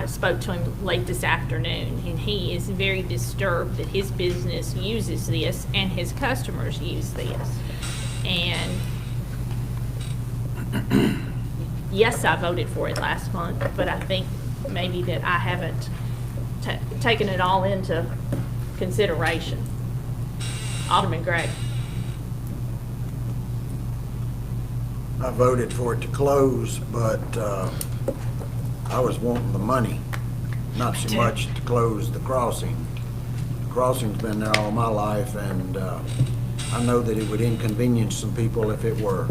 spoke to him late this afternoon, and he is very disturbed that his business uses this and his customers use this. And yes, I voted for it last month, but I think maybe that I haven't taken it all into consideration. Alderman Gregg. I voted for it to close, but I was wanting the money, not so much to close the crossing. The crossing's been there all my life, and I know that it would inconvenience some people if it were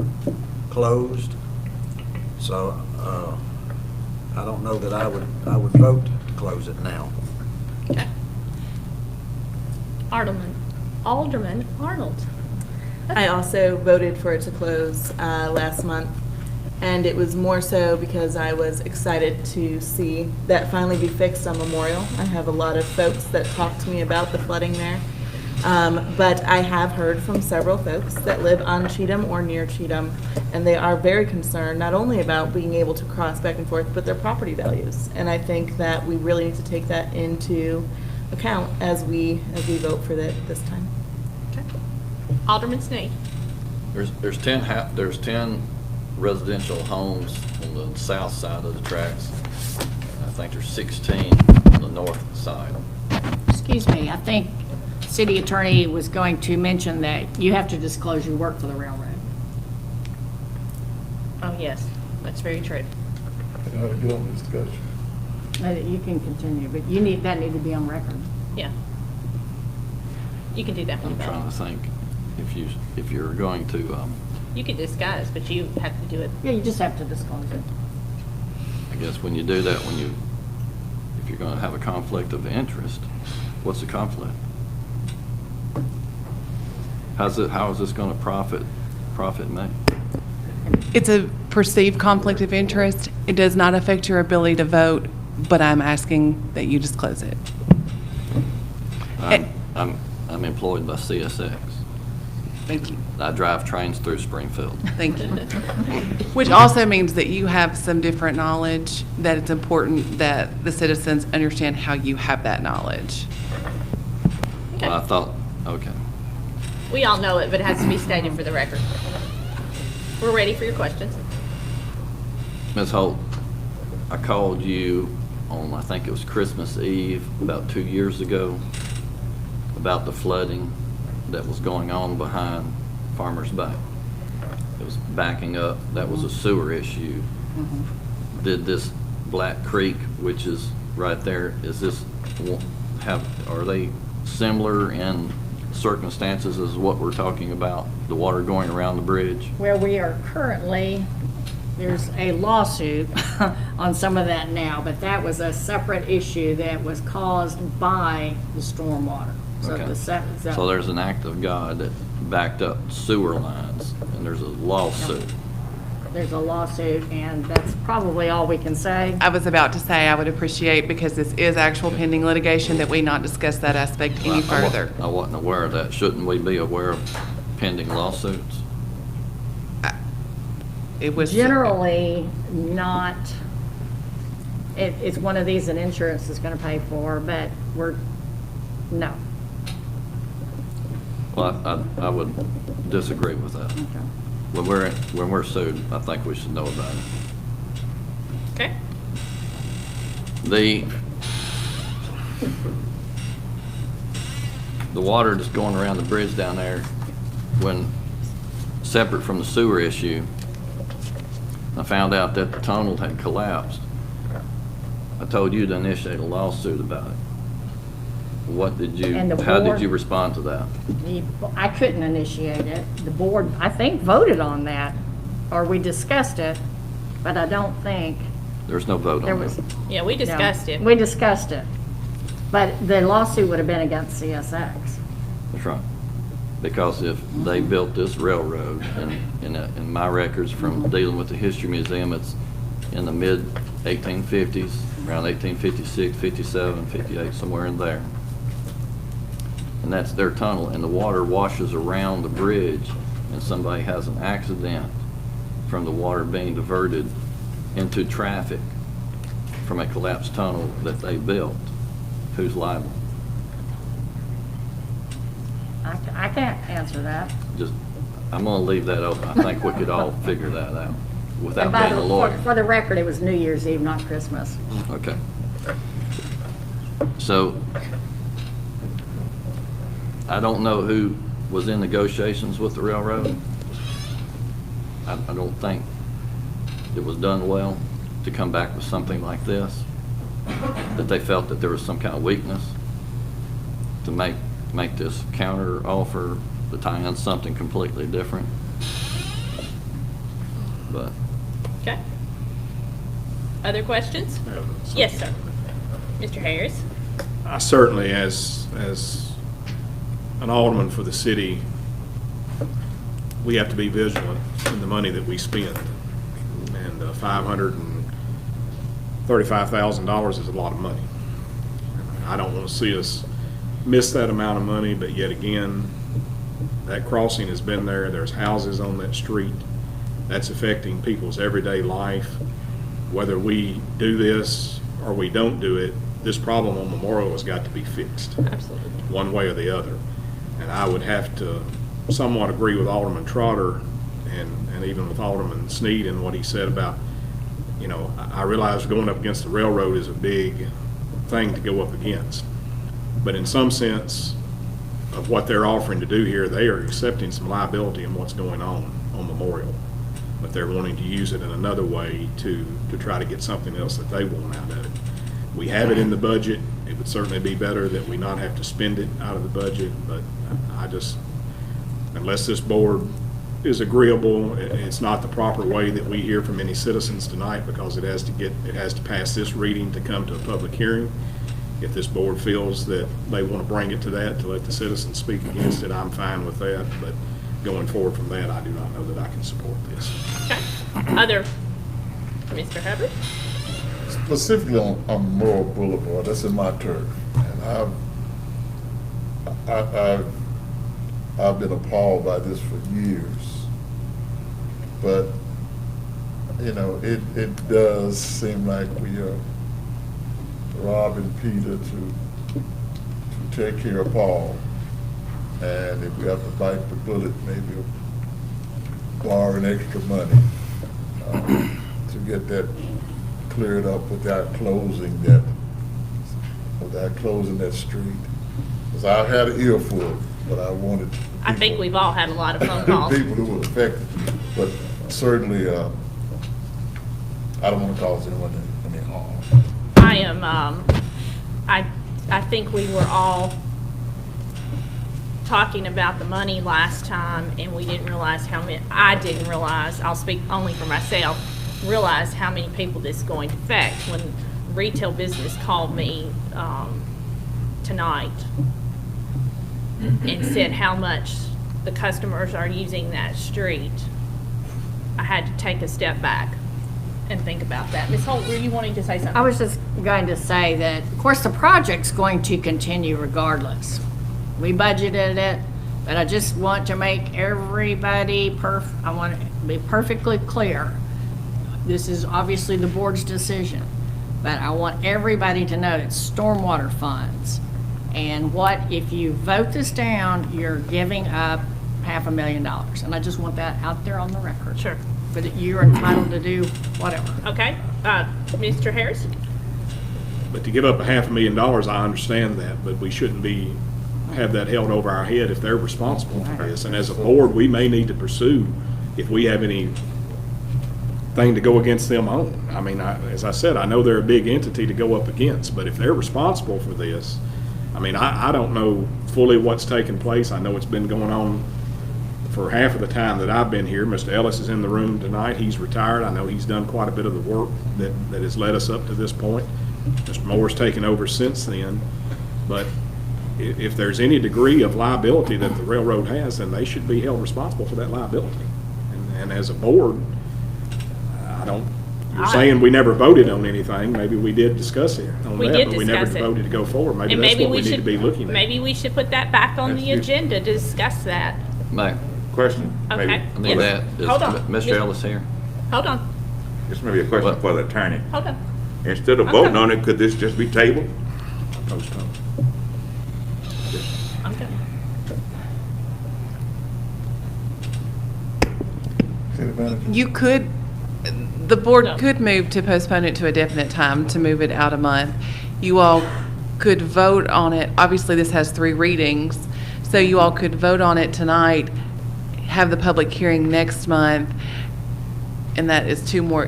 closed. So I don't know that I would vote to close it now. Okay. Alderman Arnold. I also voted for it to close last month, and it was more so because I was excited to see that finally be fixed on Memorial. I have a lot of folks that talk to me about the flooding there, but I have heard from several folks that live on Cheatham or near Cheatham, and they are very concerned not only about being able to cross back and forth, but their property values. And I think that we really need to take that into account as we vote for that this time. Okay. Alderman Sneed. There's 10 residential homes on the south side of the tracks. I think there's 16 on the north side. Excuse me, I think city attorney was going to mention that you have to disclose you work for the railroad. Oh, yes, that's very true. I know how to get on this discussion. You can continue, but that need to be on record. Yeah. You can do that one. I'm trying to think if you're going to, You can disguise, but you have to do it. Yeah, you just have to disclose it. I guess when you do that, if you're going to have a conflict of interest, what's the conflict? How is this going to profit me? It's a perceived conflict of interest. It does not affect your ability to vote, but I'm asking that you disclose it. I'm employed by CSX. Thank you. I drive trains through Springfield. Thank you. Which also means that you have some different knowledge, that it's important that the citizens understand how you have that knowledge. Well, I thought, okay. We all know it, but it has to be stated for the record. We're ready for your questions. Ms. Holt, I called you on, I think it was Christmas Eve, about 2 years ago, about the flooding that was going on behind Farmers Bank. It was backing up. That was a sewer issue. Did this Black Creek, which is right there, are they similar in circumstances as what we're talking about, the water going around the bridge? Where we are currently, there's a lawsuit on some of that now, but that was a separate issue that was caused by the stormwater. So Okay. the So there's an act of God that backed up sewer lines, and there's a lawsuit. there's a lawsuit, and that's probably all we can say. I was about to say, I would appreciate, because this is actual pending litigation, that we not discuss that aspect any further. I wasn't aware of that. Shouldn't we be aware of pending lawsuits? It was Generally not, it's one of these that insurance is gonna pay for, but no. Well, I would disagree with that. Okay. When we're sued, I think we should know about it. Okay. The water that's going around the bridge down there, when separate from the sewer issue, I found out that the tunnel had collapsed. I told you to initiate a lawsuit about it. And the how did board- you respond to that? I couldn't initiate it. The board, I think, voted on that, or we discussed it, but I don't think There's no vote there on was. that. Yeah, we discussed it. We discussed it, but the lawsuit would have been against CSX. That's right. Because if they built this railroad, and in my records from dealing with the History Museum, it's in the mid-1850s, around 1856, 57, 58, somewhere in there. And that's their tunnel, and the water washes around the bridge, and somebody has an accident from the water being diverted into traffic from a collapsed tunnel that they built. Who's liable? I can't answer that. I'm gonna leave that open. I think we could all figure that out without And by being a the- lawyer. For the record, it was New Year's Eve, not Christmas. Okay. So, I don't know who was in negotiations with the railroad. I don't think it was done well to come back with something like this, that they felt that there was some kind of weakness to make this counter offer, to tie in something completely different. But Okay. Other questions? Yes, sir. Mr. Harris? I certainly, as an alderman for the city, we have to be vigilant in the money that we spend. And $535,000 is a lot of money. I don't want to see us miss that amount of money, but yet again, that crossing has been there. There's houses on that street. That's affecting people's everyday life. Whether we do this or we don't do it, this problem on Memorial has got to be fixed. Absolutely. One way or the other. And I would have to somewhat agree with Alderman Trotter and even with Alderman Sneed and what he said about, I realize going up against the railroad is a big thing to go up against. But in some sense of what they're offering to do here, they are accepting some liability in what's going on Memorial. But they're wanting to use it in another way to try to get something else that they want out of it. We have it in the budget. It would certainly be better that we not have to spend it out of the budget, but unless this board is agreeable, it's not the proper way that we hear from any citizens tonight, because it has to pass this reading to come to a public hearing. If this board feels that they want to bring it to that, to let the citizens speak against it, I'm fine with that, but going forward from that, I do not know that I can support this. Okay. Other, Mr. Hubbard? Specifically on Memorial Boulevard, that's in my turf. And I've been appalled by this for years. But, it does seem like we are robbing Peter to take care of Paul. And if we have to bite the bullet, maybe borrowing extra money to get that cleared up without closing that street. Because I had an earful, but I wanted. I think we've all had a lot of phone calls. People who were affected, but certainly, I don't want to cause anyone any harm. I am, I think we were all talking about the money last time, and we didn't realize how many, I didn't realize, I'll speak only for myself, realize how many people this is going to affect. When retail business called me tonight and said how much the customers are using that street, I had to take a step back and think about that. Ms. Holt, were you wanting to say something? I was just going to say that, of course, the project's going to continue regardless. We budgeted it, but I just want to make everybody I want to be perfectly clear. This is obviously the board's decision, but I want everybody to know it's stormwater funds. And what, if you vote this down, you're giving up $500,000. And I just want that out there on the record. Sure. But you're entitled to do whatever. Okay, Mr. Harris? But to give up $500,000, I understand that, but we shouldn't have that held over our head if they're responsible for this. And as a board, we may need to pursue if we have any thing to go against them on. I mean, as I said, I know they're a big entity to go up against, but if they're responsible for this, I mean, I don't know fully what's taking place. I know it's been going on for half of the time that I've been here. Mr. Ellis is in the room tonight. He's retired. I know he's done quite a bit of the work that has led us up to this point. Mr. Moore's taken over since then. But if there's any degree of liability that the railroad has, then they should be held responsible for that liability. And as a board, you're saying we never voted on anything. Maybe we did discuss it on We that, did but we never discuss it. voted to go forward. Maybe And that's maybe what we we need to should be looking at. Maybe we should put that back on the agenda to discuss that. Ma'am, Question? Okay. Maybe. I need that. Is Hold on. Mr. Ellis here? Hold on, This may be a question What? for the attorney. hold on. Instead of I'm voting coming. on it, could this just be tabled? Postpone. I'm good. You could, the board No. could move to postpone it to a definite time, to move it out a month. You all could vote on it. Obviously, this has 3 readings, so you all could vote on it tonight, have the public hearing next month, and that's 2 more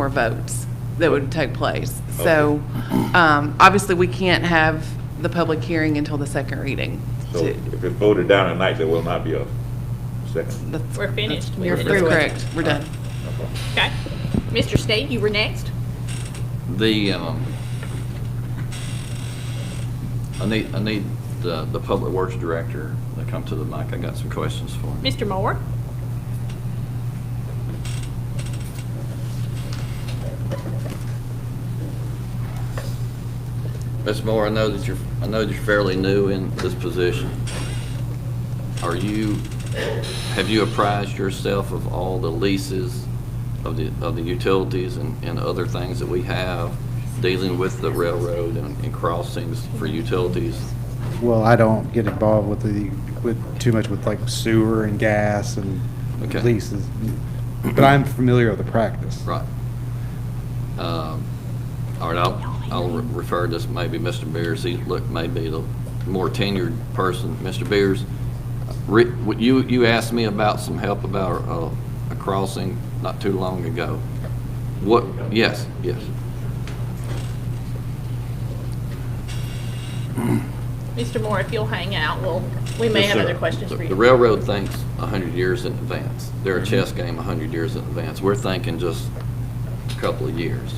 votes that would take place. So, obviously, we can't have the public hearing until the second reading. So if it's voted down tonight, there will not be a second. We're finished. You're We're finished. correct. We're done. Okay. Mr. State, you were next. I need the Public Works Director to come to the mic. I got some questions for him. Mr. Moore? Ms. Moore, I know that you're fairly new in this position. Have you apprised yourself of all the leases of the utilities and other things that we have dealing with the railroad and crossings for utilities? Well, I don't get involved with too much with like sewer and gas and Okay. leases, but I'm familiar with the practice. Right. All right, I'll refer this maybe Mr. Beers. He may be the more tenured person. Mr. Beers, you asked me about some help about a crossing not too long ago. What? Yes. Mr. Moore, if you'll hang out, we may have other questions for The you. railroad thinks 100 years in advance. They're a chess game 100 years in advance. We're thinking just a couple of years.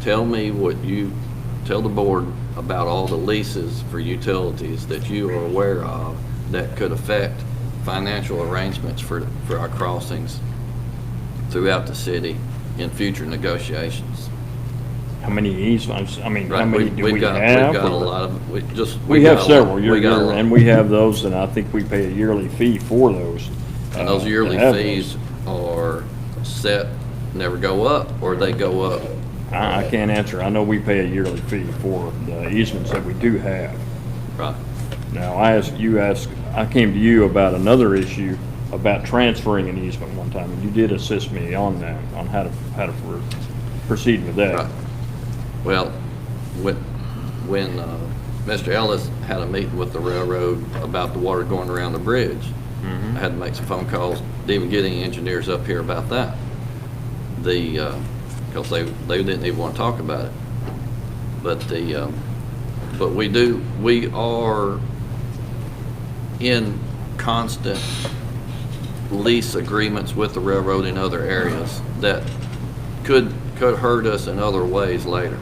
Tell me tell the board about all the leases for utilities that you are aware of that could affect financial arrangements for our crossings throughout the city in future negotiations. How many easements, I mean, how Right, many do we we've got have? a lot of, We have several, and and we have those, and I think we pay a yearly fee for those. those yearly to have fees are set, never go up, or they go up. I can't answer. I know we pay a yearly fee for the easements that we do have. Right. Now, I came to you about another issue about transferring an easement one time, and you did assist me on that, on how to proceed with that. Right. Well, when Mr. Ellis had a meeting with the railroad about the water going around the bridge. I had to make some phone calls, didn't even get any engineers up here about that. Because they didn't even want to talk about it. But but we are in constant lease agreements with the railroad in other areas that could hurt us in other ways later.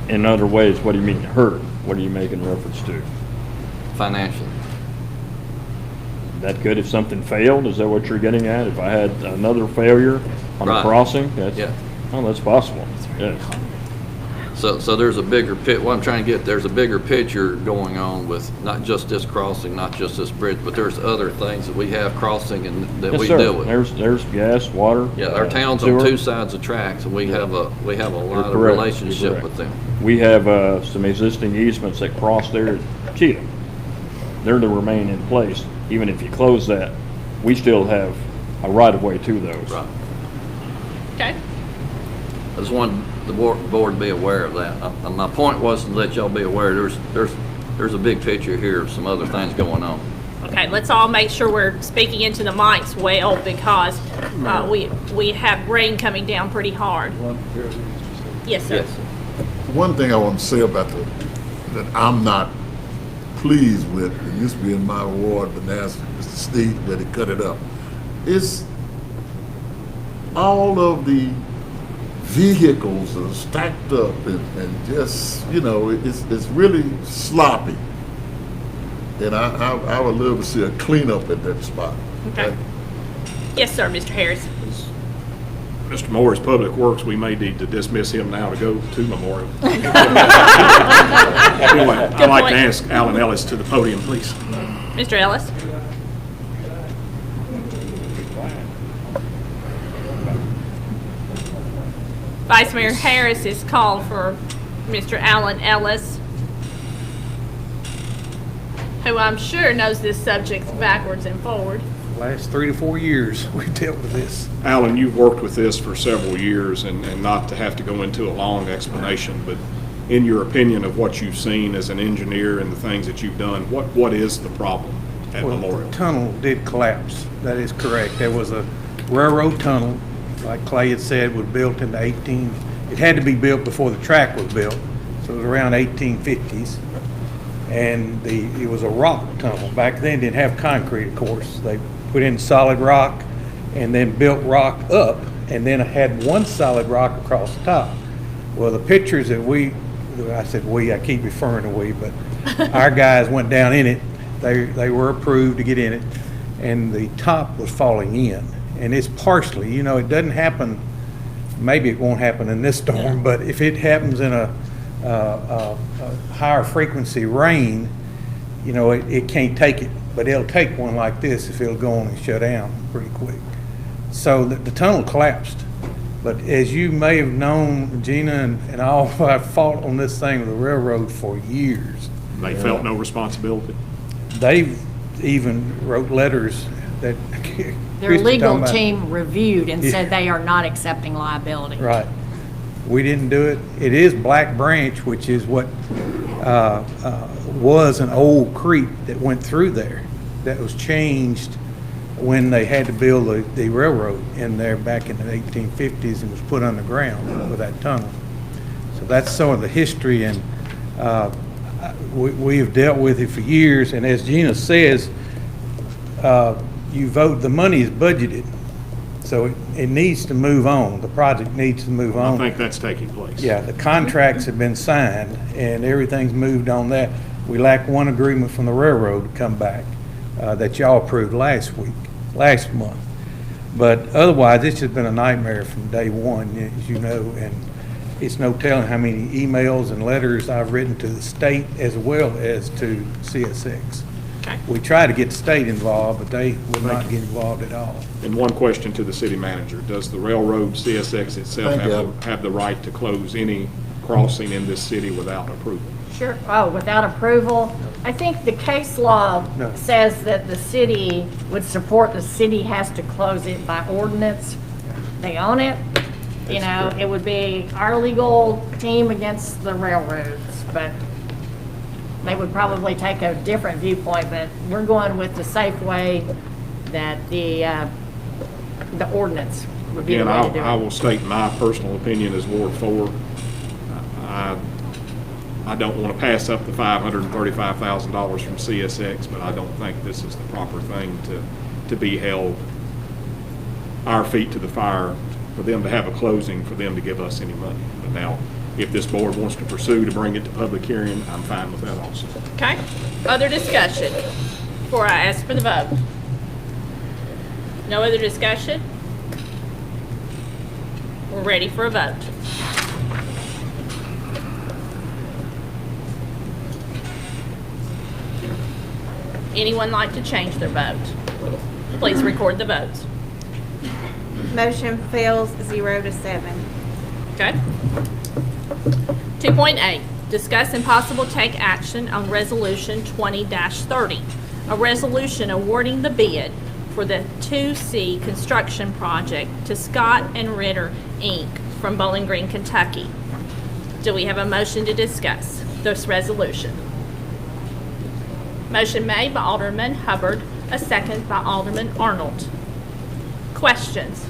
In other ways, what do you mean hurt? What are you making reference to? Financially. That could if something failed? Is that what you're getting at? If I had another failure on a Right. crossing? Yeah. Oh, that's possible. Yes. So there's a bigger what I'm trying to get, there's a bigger picture going on with not just this crossing, not just this bridge, but there's other things that we have crossing and that Yes, we sir. deal with. There's gas, water. Yeah, our town's sewer. on two sides of tracks, and we have a lot You're of correct. relationship You're correct. with them. We have some existing easements that cross there at Cheatham. They're to remain in place. Even if you close that, we still have a right-of-way to those. Right. Okay. I just wanted the board to be aware of that. My point was to let y'all be aware, there's a big picture here of some other things going on. Okay, let's all make sure we're speaking into the mics well because we have rain coming down pretty hard. Yes, sir. Yes. One thing I want to say about that I'm not pleased with, it used to be in my ward, but now it's Mr. Steve, but he cut it up, is all of the vehicles are stacked up and just, it's really sloppy. And I would love to see a cleanup at that spot. Okay. Yes, sir, Mr. Harris. Mr. Moore's Public Works, we may need to dismiss him now to go to Memorial. Anyway, I'd like to ask Alan Ellis to the podium, please. Mr. Ellis? Vice Mayor Harris is called for Mr. Alan Ellis, who I'm sure knows this subject backwards and forward. Last 3 to 4 years, we've dealt with this. Alan, you've worked with this for several years, and not to have to go into a long explanation, but in your opinion of what you've seen as an engineer and the things that you've done, what is the problem at Memorial? The tunnel did collapse. That is correct. There was a railroad tunnel, like Clay had said, was built in the it had to be built before the track was built, so it was around 1850s. And it was a rock tunnel. Back then, didn't have concrete, of course. They put in solid rock and then built rock up, and then had one solid rock across the top. Well, the pictures that I keep referring to we, but our guys went down in it. They were approved to get in it, and the top was falling in. And it's partially, it doesn't happen, maybe it won't happen in this storm, but if it happens in a higher frequency rain, it can't take it, but it'll take one like this if it'll go on and shut down pretty quick. So the tunnel collapsed. But as you may have known, Gina and all, I fought on this thing with the railroad for years. They felt no responsibility? They even wrote letters that Their legal team reviewed and said they are not accepting liability. Right. We didn't do it. It is Black Branch, which is what was an old creek that went through there. That was changed when they had to build the railroad in there back in the 1850s and was put underground with that tunnel. So that's some of the history, and we have dealt with it for years. And as Gina says, you vote, the money is budgeted. So it needs to move on. The project needs to move on. I think that's taking place. Yeah, the contracts have been signed and everything's moved on that. We lack one agreement from the railroad to come back that y'all approved last month. But otherwise, it's just been a nightmare from day one, as you know, and it's no telling how many emails and letters I've written to the state as well as to CSX. Okay. We try to get the state involved, but they will not get involved at all. And one question to the city manager. Does the railroad, CSX itself, have the right to close any crossing in this city without approval? Sure. Oh, without approval? I think the case law says that the city would support, the city has to close it by ordinance. They own it. It would be our legal team against the railroads. but they would probably take a different viewpoint, but we're going with the safe way that the ordinance would be the Again, way to do I it. will state my personal opinion as Ward 4. I don't want to pass up the $535,000 from CSX, but I don't think this is the proper thing to be held our feet to the fire for them to have a closing, for them to give us any money. But now, if this board wants to pursue to bring it to public hearing, I'm fine with that also. Okay, other discussion before I ask for the vote? No other discussion? We're ready for a vote. Anyone like to change their vote? Please record the votes. Motion fails 0-7. Okay. 2.8, discuss and possible take action on Resolution 20-30, a resolution awarding the bid for the 2C construction project to Scott and Ritter, Inc. from Bowling Green, Kentucky. Do we have a motion to discuss this resolution? Motion made by Alderman Hubbard, a second by Alderman Arnold. Questions?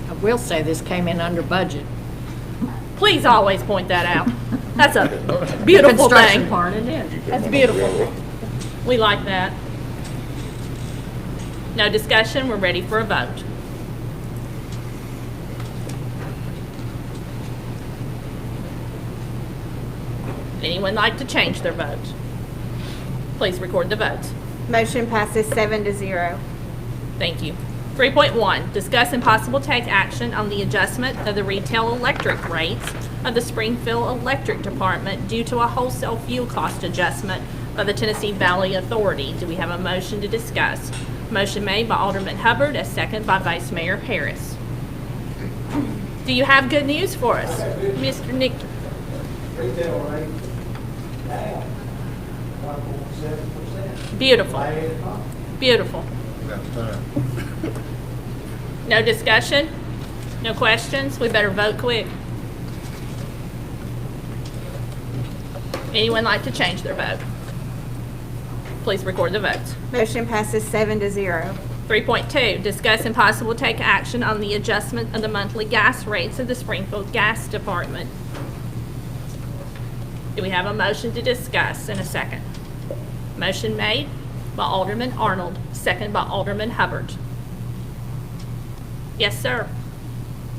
I will say this came in under budget. Please always point that out. That's a beautiful Construction thing. part, it is. That's beautiful. We like that. No discussion, we're ready for a vote. Anyone like to change their vote? Please record the votes. Motion passes 7-0. Thank you. 3.1, discuss and possible take action on the adjustment of the retail electric rates of the Springfield Electric Department due to a wholesale fuel cost adjustment by the Tennessee Valley Authority. Do we have a motion to discuss? Motion made by Alderman Hubbard, a second by Vice Mayor Harris. Do you have good news for us, Mr. Nick? Retail rate down 1.7%. Beautiful. Beautiful. No discussion? No questions? We better vote quick. Anyone like to change their vote? Please record the votes. Motion passes 7-0. 3.2, discuss and possible take action on the adjustment of the monthly gas rates of the Springfield Gas Department. Do we have a motion to discuss in a second? Motion made by Alderman Arnold, second by Alderman Hubbard. Yes, sir.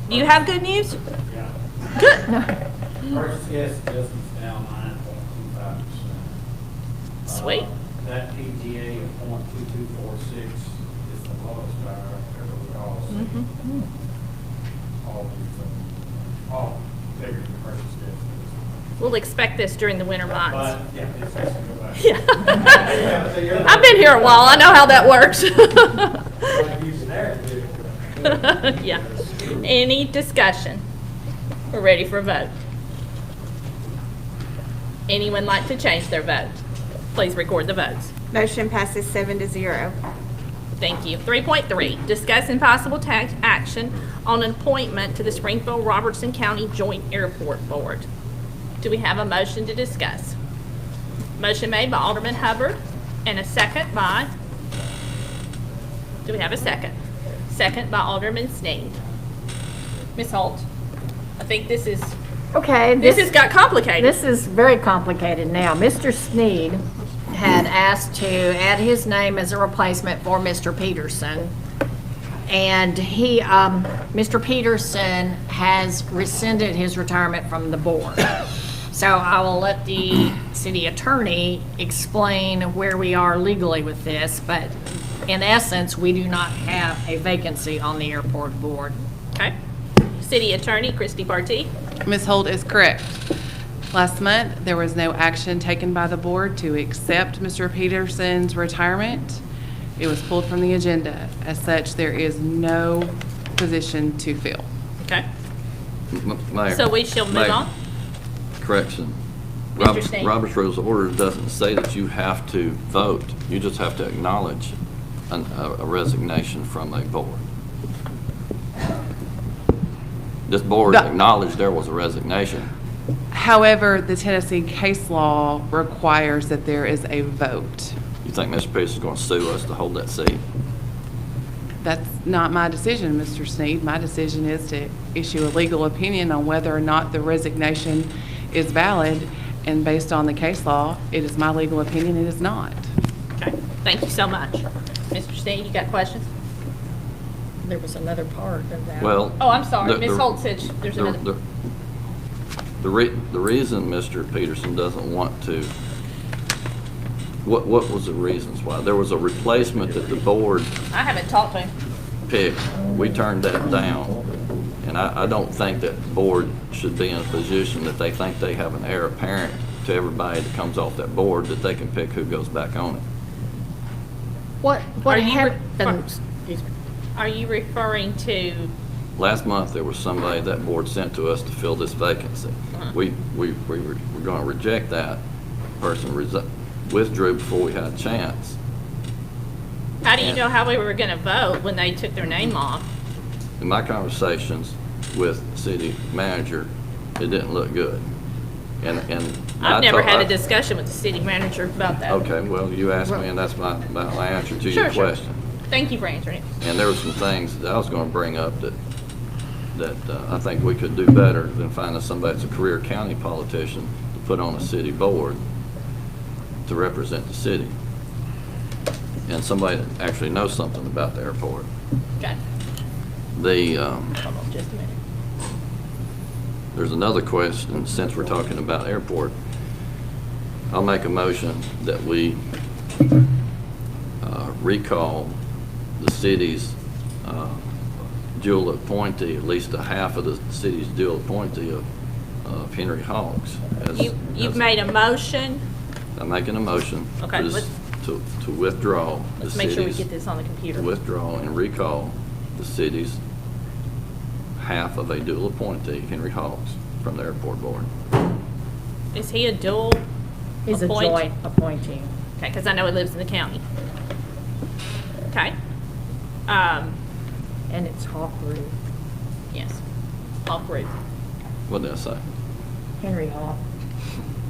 Do you have good news? Yeah. Good. First gas adjustment's down 9.25%. Sweet. That PGA of .2246 is the lowest I've ever recalled. All figures the purchase gas. We'll expect this during the winter months. But, yeah, it's has to go back. Yeah. I've been here a while. I know how that works. Yeah. Any discussion? We're ready for a vote. Anyone like to change their vote? Please record the votes. Motion passes 7-0. Thank you. 3.3, discuss and possible tax action on an appointment to the Springfield-Robertson County Joint Airport Board. Do we have a motion to discuss? Motion made by Alderman Hubbard and a second by, do we have a second? Second by Alderman Sneed. Ms. Holt, I think this is, Okay. this has got complicated. This is very complicated now. Mr. Sneed had asked to add his name as a replacement for Mr. Peterson. And he, Mr. Peterson has rescinded his retirement from the board. So I will let the city attorney explain where we are legally with this, but in essence, we do not have a vacancy on the airport board. Okay. City Attorney Christy Barty. Ms. Holt is correct. Last month, there was no action taken by the board to accept Mr. Peterson's retirement. It was pulled from the agenda. As such, there is no position to fill. Okay. Mayor. So we shall move Mayor, on. Correction. Mr. Sneed. Robert's Rules of Order doesn't say that you have to vote. You just have to acknowledge a resignation from a board. This board acknowledged there was a resignation. However, the Tennessee case law requires that there is a vote. You think Mr. Peterson's going to sue us to hold that seat? That's not my decision, Mr. Sneed. My decision is to issue a legal opinion on whether or not the resignation is valid, and based on the case law, it is my legal opinion it is not. Okay, thank you so much. Mr. Sneed, you got questions? There was another part of that. Well. Oh, I'm sorry, the- Ms. the- Holt said there's the- another. The reason Mr. Peterson doesn't want to, what was the reasons why? There was a replacement that the board I haven't talked to him. picked. We turned that down. And I don't think that the board should be in a position that they think they have an heir apparent to everybody that comes off that board, that they can pick who goes back on it. What Are you happened? Are you referring to, Last month, there was somebody that board sent to us to fill this vacancy. We were going to reject that. Person withdrew before we had a chance. how do you know how we were going to vote when they took their name off? In my conversations with the city manager, it didn't look good. And I've never had a discussion with the city manager about that. Okay, well, you asked me, and that's my answer to your Sure. question. Thank you for answering it. And there were some things that I was going to bring up that I think we could do better than finding somebody that's a career county politician to put on a city board to represent the city. And somebody that actually knows something about the airport. Okay. The, Hold on just a minute. there's another question, since we're talking about airport. I'll make a motion that we recall the city's dual appointee, at least a half of the city's dual appointee of Henry Hawks. You've made a motion. I'm making a motion Okay, for this- to withdraw the Let's make sure we city's, get this on the computer. withdraw and recall the city's half of a dual appointee, Henry Hawks, from the airport board. Is he a dual? He's a appoint- joint appointee. Okay, because I know he lives in the county. Okay. And it's Hawk Roof. Yes. Hawk Ruth. What did I say? Henry Hawk.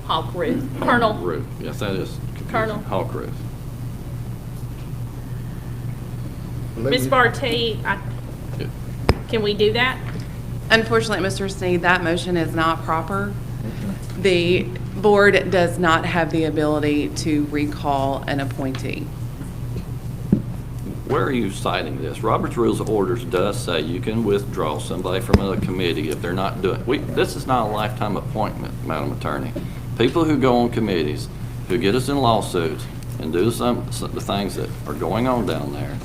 Hawk Ruth. Colonel. Ruth, yes, that is confusing. Colonel. Hawk Ruth. Ms. Barty, can we do that? Unfortunately, Mr. Sneed, that motion is not proper. The board does not have the ability to recall an appointee. Where are you citing this? Robert's Rules of Orders does say you can withdraw somebody from a committee if they're not doing, this is not a lifetime appointment, Madam Attorney. People who go on committees, who get us in lawsuits and do the things that are going on down there.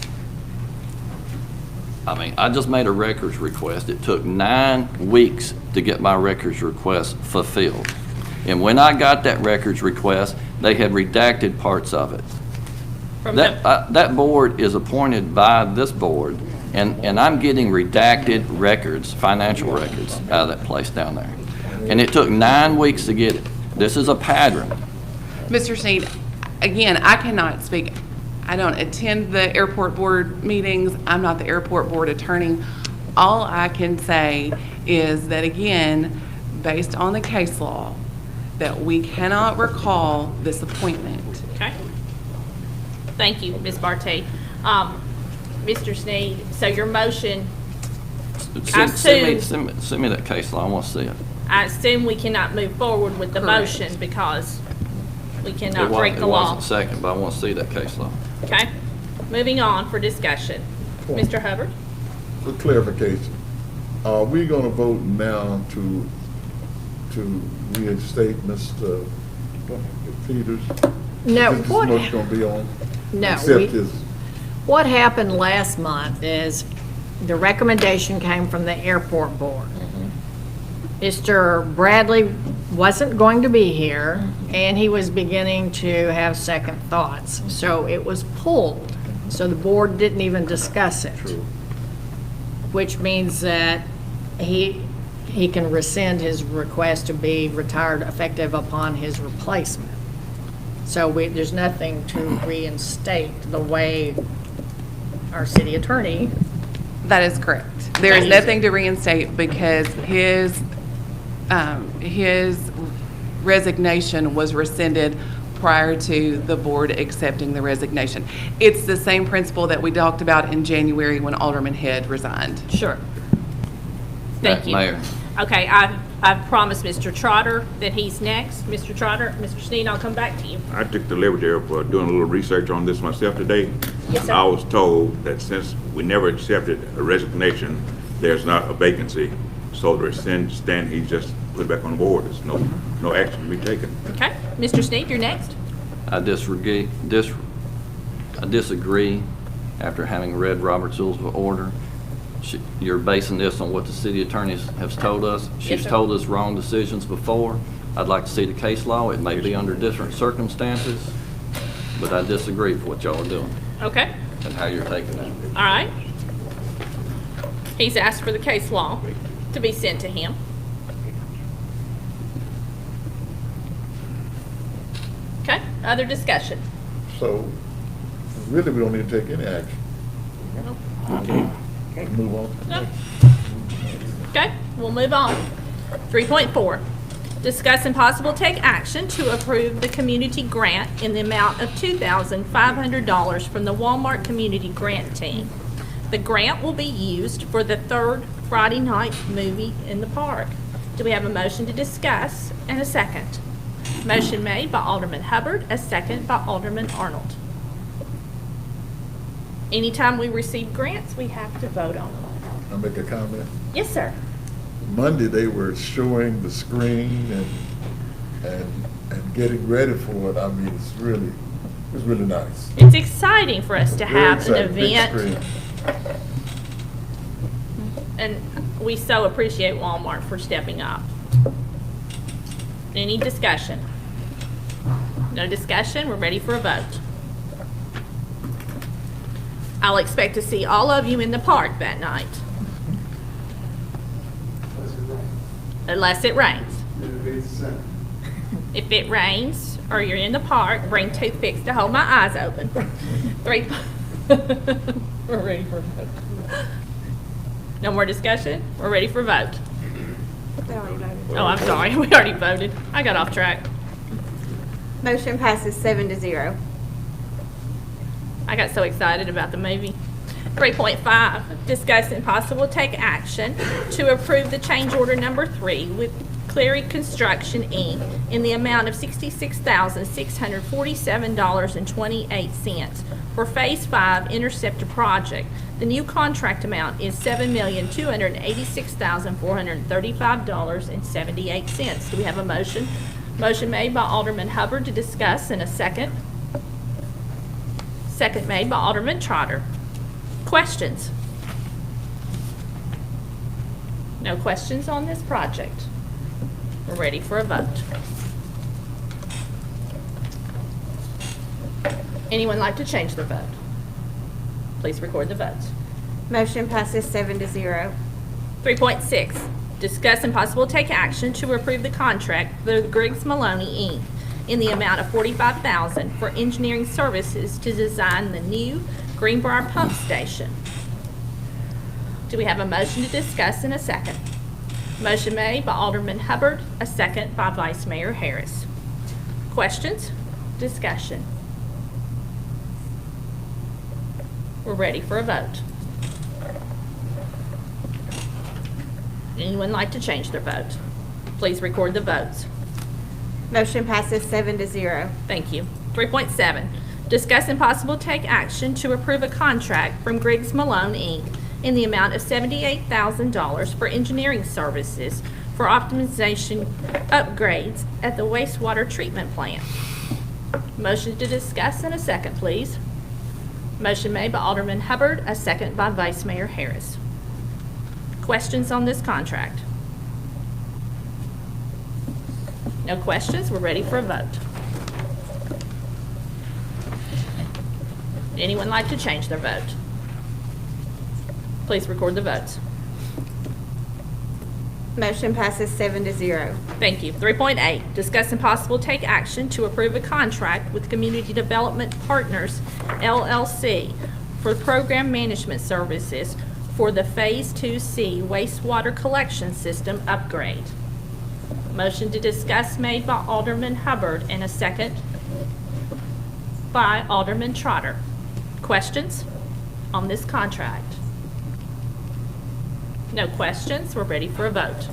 I mean, I just made a records request. It took 9 weeks to get my records request fulfilled. And when I got that records request, they had redacted parts of it. That board is appointed by this board, and I'm getting redacted records, financial records, out of that place down there. And it took 9 weeks to get it. This is a pattern. Mr. Sneed, again, I cannot speak. I don't attend the airport board meetings. I'm not the airport board attorney. All I can say is that, again, based on the case law, that we cannot recall this appointment. Okay. Thank you, Ms. Barty. Mr. Sneed, so your motion, Send me that case law. I want to see it. I assume we cannot move forward with the Correct. motion because we cannot break the It law. wasn't second, but I want to see that case law. Okay, moving on for discussion. Mr. Hubbard? For clarification, are we gonna vote now to reinstate Mr. Peters? No, Is this what- motion gonna be on? No, Accept his, What happened last month is the recommendation came from the airport board. Mr. Bradley wasn't going to be here, and he was beginning to have second thoughts. So it was pulled. So the board didn't even discuss it. Which means that he can rescind his request to be retired effective upon his replacement. So there's nothing to reinstate the way our city attorney. That is correct. There is nothing to reinstate because his his resignation was rescinded prior to the board accepting the resignation. It's the same principle that we talked about in January when Alderman Head resigned. Sure. Thank you. Mayor, Okay, I've promised Mr. Trotter that he's next. Mr. Trotter, Mr. Sneed, I'll come back to you. I took the liberty of doing a little research on this myself today. Yes, sir. I was told that since we never accepted a resignation, there's not a vacancy. So to rescind, he just put it back on the board. There's no action to be taken. Okay, Mr. Sneed, you're next. I disagree after having read Robert's Rules of Order. You're basing this on what the city attorney has told us. She's sir. told us wrong decisions before. I'd like to see the case law. It may be under different circumstances, but I disagree with what y'all are doing Okay, and how you're taking it. all right. He's asked for the case law to be sent to him. Okay, other discussion? So, really, we don't need to take any action. Okay. Move on. No. Okay, we'll move on. 3.4, discuss and possible take action to approve the community grant in the amount of $2,500 from the Walmart Community Grant Team. The grant will be used for the third Friday night movie in the park. Do we have a motion to discuss and a second? Motion made by Alderman Hubbard, a second by Alderman Arnold. Anytime we receive grants, we have to vote on them. I'll make a comment. Yes, sir. Monday, they were showing the screen and getting ready for it. I mean, it's really nice. It's exciting for us to Very have an exciting. Big event, screen. and we so appreciate Walmart for stepping up. Any discussion? No discussion? We're ready for a vote. I'll expect to see all of you in the park that night. Unless it rains. If it rains or you're in the park, bring toothpicks to hold my eyes open. We're ready for a vote. No more discussion? We're ready for a vote. Oh, I'm sorry. We already voted. I got off track. Motion passes 7-0. I got so excited about the movie. 3.5, discuss and possible take action to approve the change order number 3 with Cleary Construction, Inc. in the amount of $66,647.28 for Phase 5 Interceptor Project. The new contract amount is $7,286,435.78. Do we have a motion? Motion made by Alderman Hubbard to discuss and a second. Second made by Alderman Trotter. Questions? No questions on this project. We're ready for a vote. Anyone like to change their vote? Please record the votes. Motion passes 7-0. 3.6, discuss and possible take action to approve the contract for Griggs Maloney, Inc. in the amount of $45,000 for engineering services to design the new Greenbrier Pump Station. Do we have a motion to discuss in a second? Motion made by Alderman Hubbard, a second by Vice Mayor Harris. Questions? Discussion? We're ready for a vote. Anyone like to change their vote? Please record the votes. Motion passes 7-0. Thank you. 3.7, discuss and possible take action to approve a contract from Griggs Malone, Inc. in the amount of $78,000 for engineering services for optimization upgrades at the wastewater treatment plant. Motion to discuss in a second, please. Motion made by Alderman Hubbard, a second by Vice Mayor Harris. Questions on this contract? No questions? We're ready for a vote. Anyone like to change their vote? Please record the votes. Motion passes 7-0. Thank you. 3.8, discuss and possible take action to approve a contract with Community Development Partners, LLC, for program management services for the Phase 2C wastewater collection system upgrade. Motion to discuss made by Alderman Hubbard and a second by Alderman Trotter. Questions on this contract? No questions. We're ready for a vote.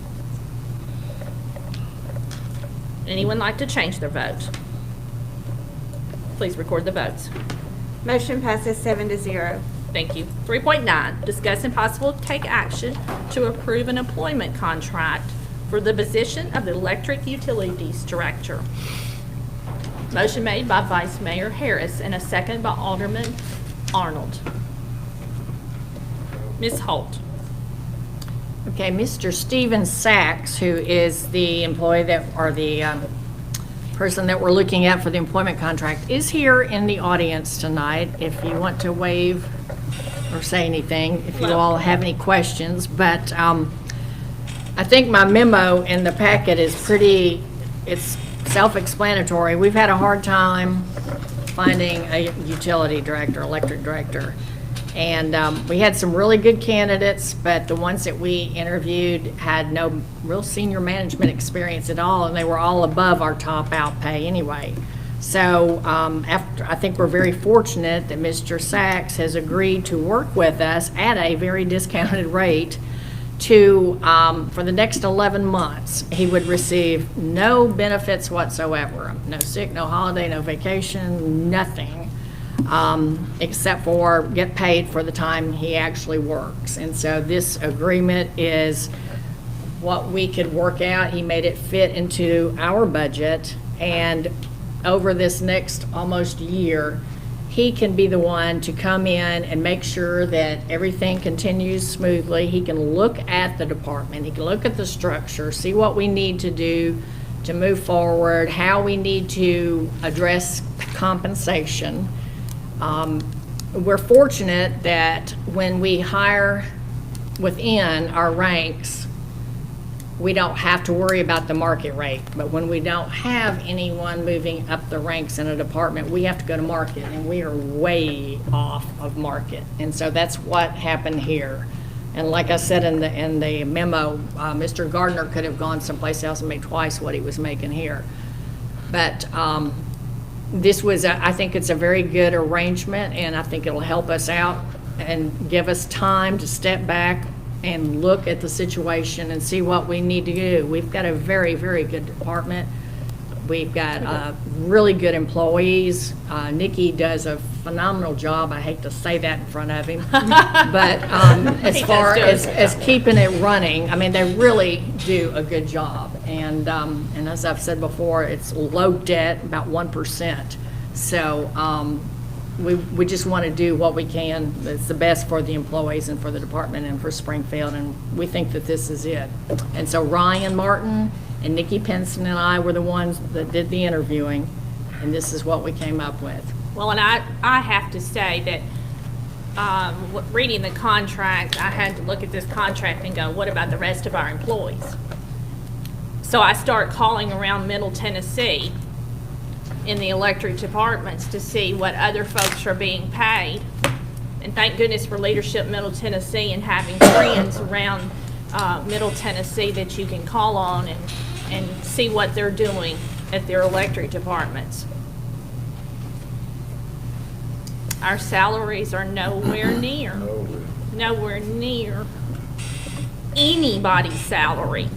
Anyone like to change their vote? Please record the votes. Motion passes 7-0. Thank you. 3.9, discuss and possible take action to approve an employment contract for the position of the Electric Utilities Director. Motion made by Vice Mayor Harris and a second by Alderman Arnold. Ms. Holt. Okay, Mr. Steven Sachs, who is the employee that, or the person that we're looking at for the employment contract, is here in the audience tonight if you want to waive or say anything, if you all have any questions. But I think my memo in the packet is it's self-explanatory. We've had a hard time finding a utility director, electric director. And we had some really good candidates, but the ones that we interviewed had no real senior management experience at all, and they were all above our top out pay anyway. So I think we're very fortunate that Mr. Sachs has agreed to work with us at a very discounted rate to, for the next 11 months, he would receive no benefits whatsoever. No sick, no holiday, no vacation, nothing. Except for get paid for the time he actually works. And so this agreement is what we could work out. He made it fit into our budget, and over this next almost year, he can be the one to come in and make sure that everything continues smoothly. He can look at the department, he can look at the structure, see what we need to do to move forward, how we need to address compensation. We're fortunate that when we hire within our ranks, we don't have to worry about the market rate. But when we don't have anyone moving up the ranks in a department, we have to go to market, and we are way off of market. And so that's what happened here. And like I said in the memo, Mr. Gardner could have gone someplace else and made twice what he was making here. But this was, I think it's a very good arrangement, and I think it'll help us out and give us time to step back and look at the situation and see what we need to do. We've got a very, very good department. We've got really good employees. Nikki does a phenomenal job. I hate to say that in front of him. But as far as keeping it running, I mean, they really do a good job. And as I've said before, it's low debt, about 1%. So we just want to do what we can that's the best for the employees and for the department and for Springfield, and we think that this is it. And so Ryan Martin and Nikki Penson and I were the ones that did the interviewing, and this is what we came up with. Well, and I have to say that reading the contract, I had to look at this contract and go, what about the rest of our employees? So I start calling around Middle Tennessee in the electric departments to see what other folks are being paid. And thank goodness for Leadership Middle Tennessee and having friends around Middle Tennessee that you can call on and see what they're doing at their electric departments. Our salaries are nowhere near anybody's salary.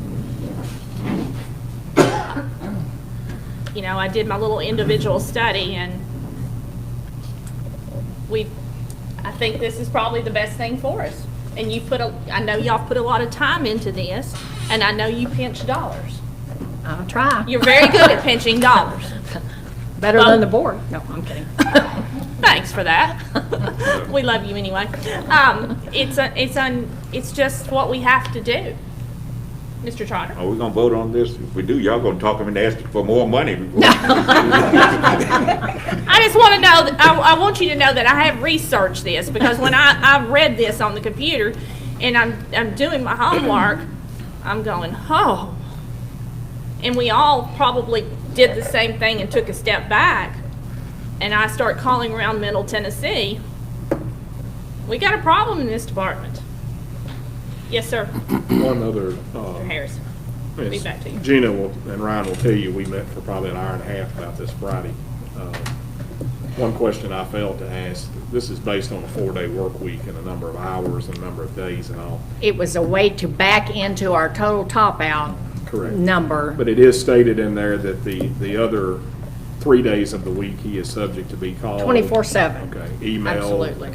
You know, I did my little individual study, and I think this is probably the best thing for us. And I know y'all put a lot of time into this, and I know you pinch dollars. I'll try. You're very good at pinching dollars. Better than the board. No, I'm kidding. Thanks for that. We love you anyway. It's just what we have to do. Mr. Trotter? Are we gonna vote on this? If we do, y'all gonna talk him into asking for more money. I just want to know, I want you to know that I have researched this, because when I've read this on the computer and I'm doing my homework, I'm going, oh. And we all probably did the same thing and took a step back. And I start calling around Middle Tennessee. We got a problem in this department. Yes, sir. One other Mr. Harris. Be back to you. Gina and Ryan will tell you, we met for probably an hour and a half about this Friday. One question I failed to ask, this is based on a 4-day work week and a number of hours and a number of days and all. It was a way to back into our total top-out Correct. number. But it is stated in there that the other 3 days of the week, he is subject to be called. 24/7. Okay, email. Absolutely.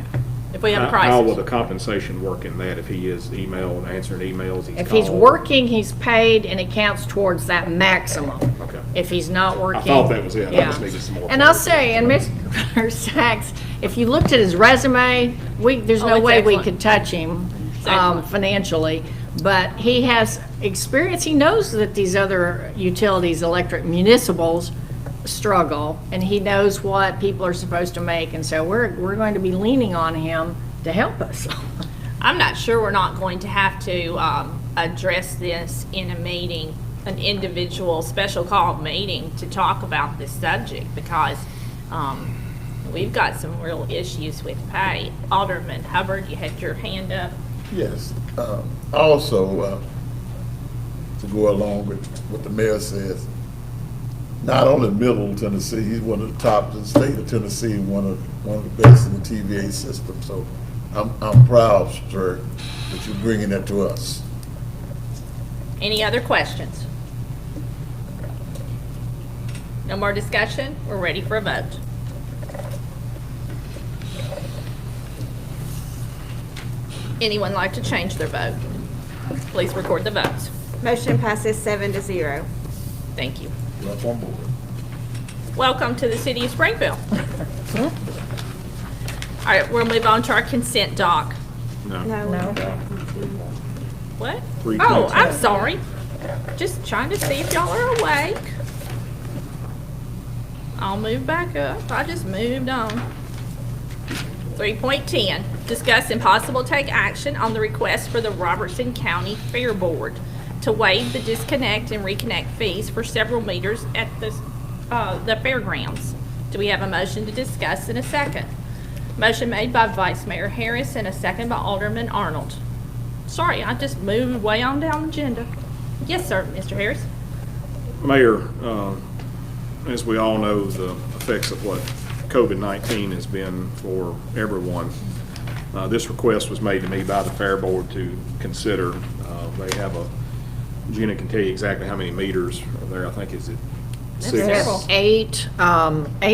If we have a How will crisis. the compensation work in that if he is answering emails, he's If he's called? working, he's paid, and it counts towards that maximum. Okay. If he's not working. thought that was it. I Yeah. just needed some more And I'll say, and Mr. Sachs, if you looked at his resume, there's Oh, no it's way we excellent. could touch him excellent. financially. But he has experience. He knows that these other utilities, electric municipals, struggle, and he knows what people are supposed to make. And so we're going to be leaning on him to help us. I'm not sure we're not going to have to address this in a meeting, an individual special call meeting to talk about this subject because we've got some real issues with pay. Alderman Hubbard, you had your hand up. Yes. Also, to go along with what the mayor says, not only Middle Tennessee, he's one of the top in the state of Tennessee, one of the best in the TVA system. So I'm proud, sir, that you're bringing that to us. Any other questions? No more discussion? We're ready for a vote. Anyone like to change their vote? Please record the votes. Motion passes 7-0. Thank you. Up on board. Welcome to the city of Springfield. All right, we'll move on to our consent doc. No. What? Three Oh, consent. I'm sorry. Just trying to see if y'all are awake. I'll move back up. I just moved on. 3.10, discuss and possible take action on the request for the Robertson County Fair Board to waive the disconnect and reconnect fees for several meters at the fairgrounds. Do we have a motion to discuss in a second? Motion made by Vice Mayor Harris and a second by Alderman Arnold. Sorry, I just moved way on down the agenda. Yes, sir, Mr. Harris. Mayor, as we all know, the effects of what COVID-19 has been for everyone, this request was made to me by the Fair Board to consider. They have Gina can tell you exactly how many meters are there. I think is it six? There's 8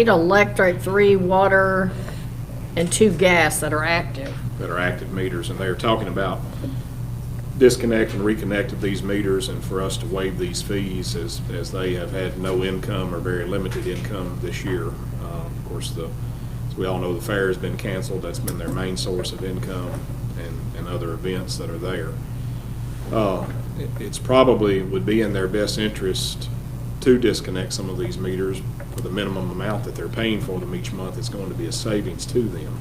electric, 3 water, and 2 gas that are active. That are active meters, and they're talking about disconnect and reconnect of these meters and for us to waive these fees as they have had no income or very limited income this year. Of course, as we all know, the fair has been canceled. That's been their main source of income and other events that are there. It's probably would be in their best interest to disconnect some of these meters for the minimum amount that they're paying for them each month. It's going to be a savings to them.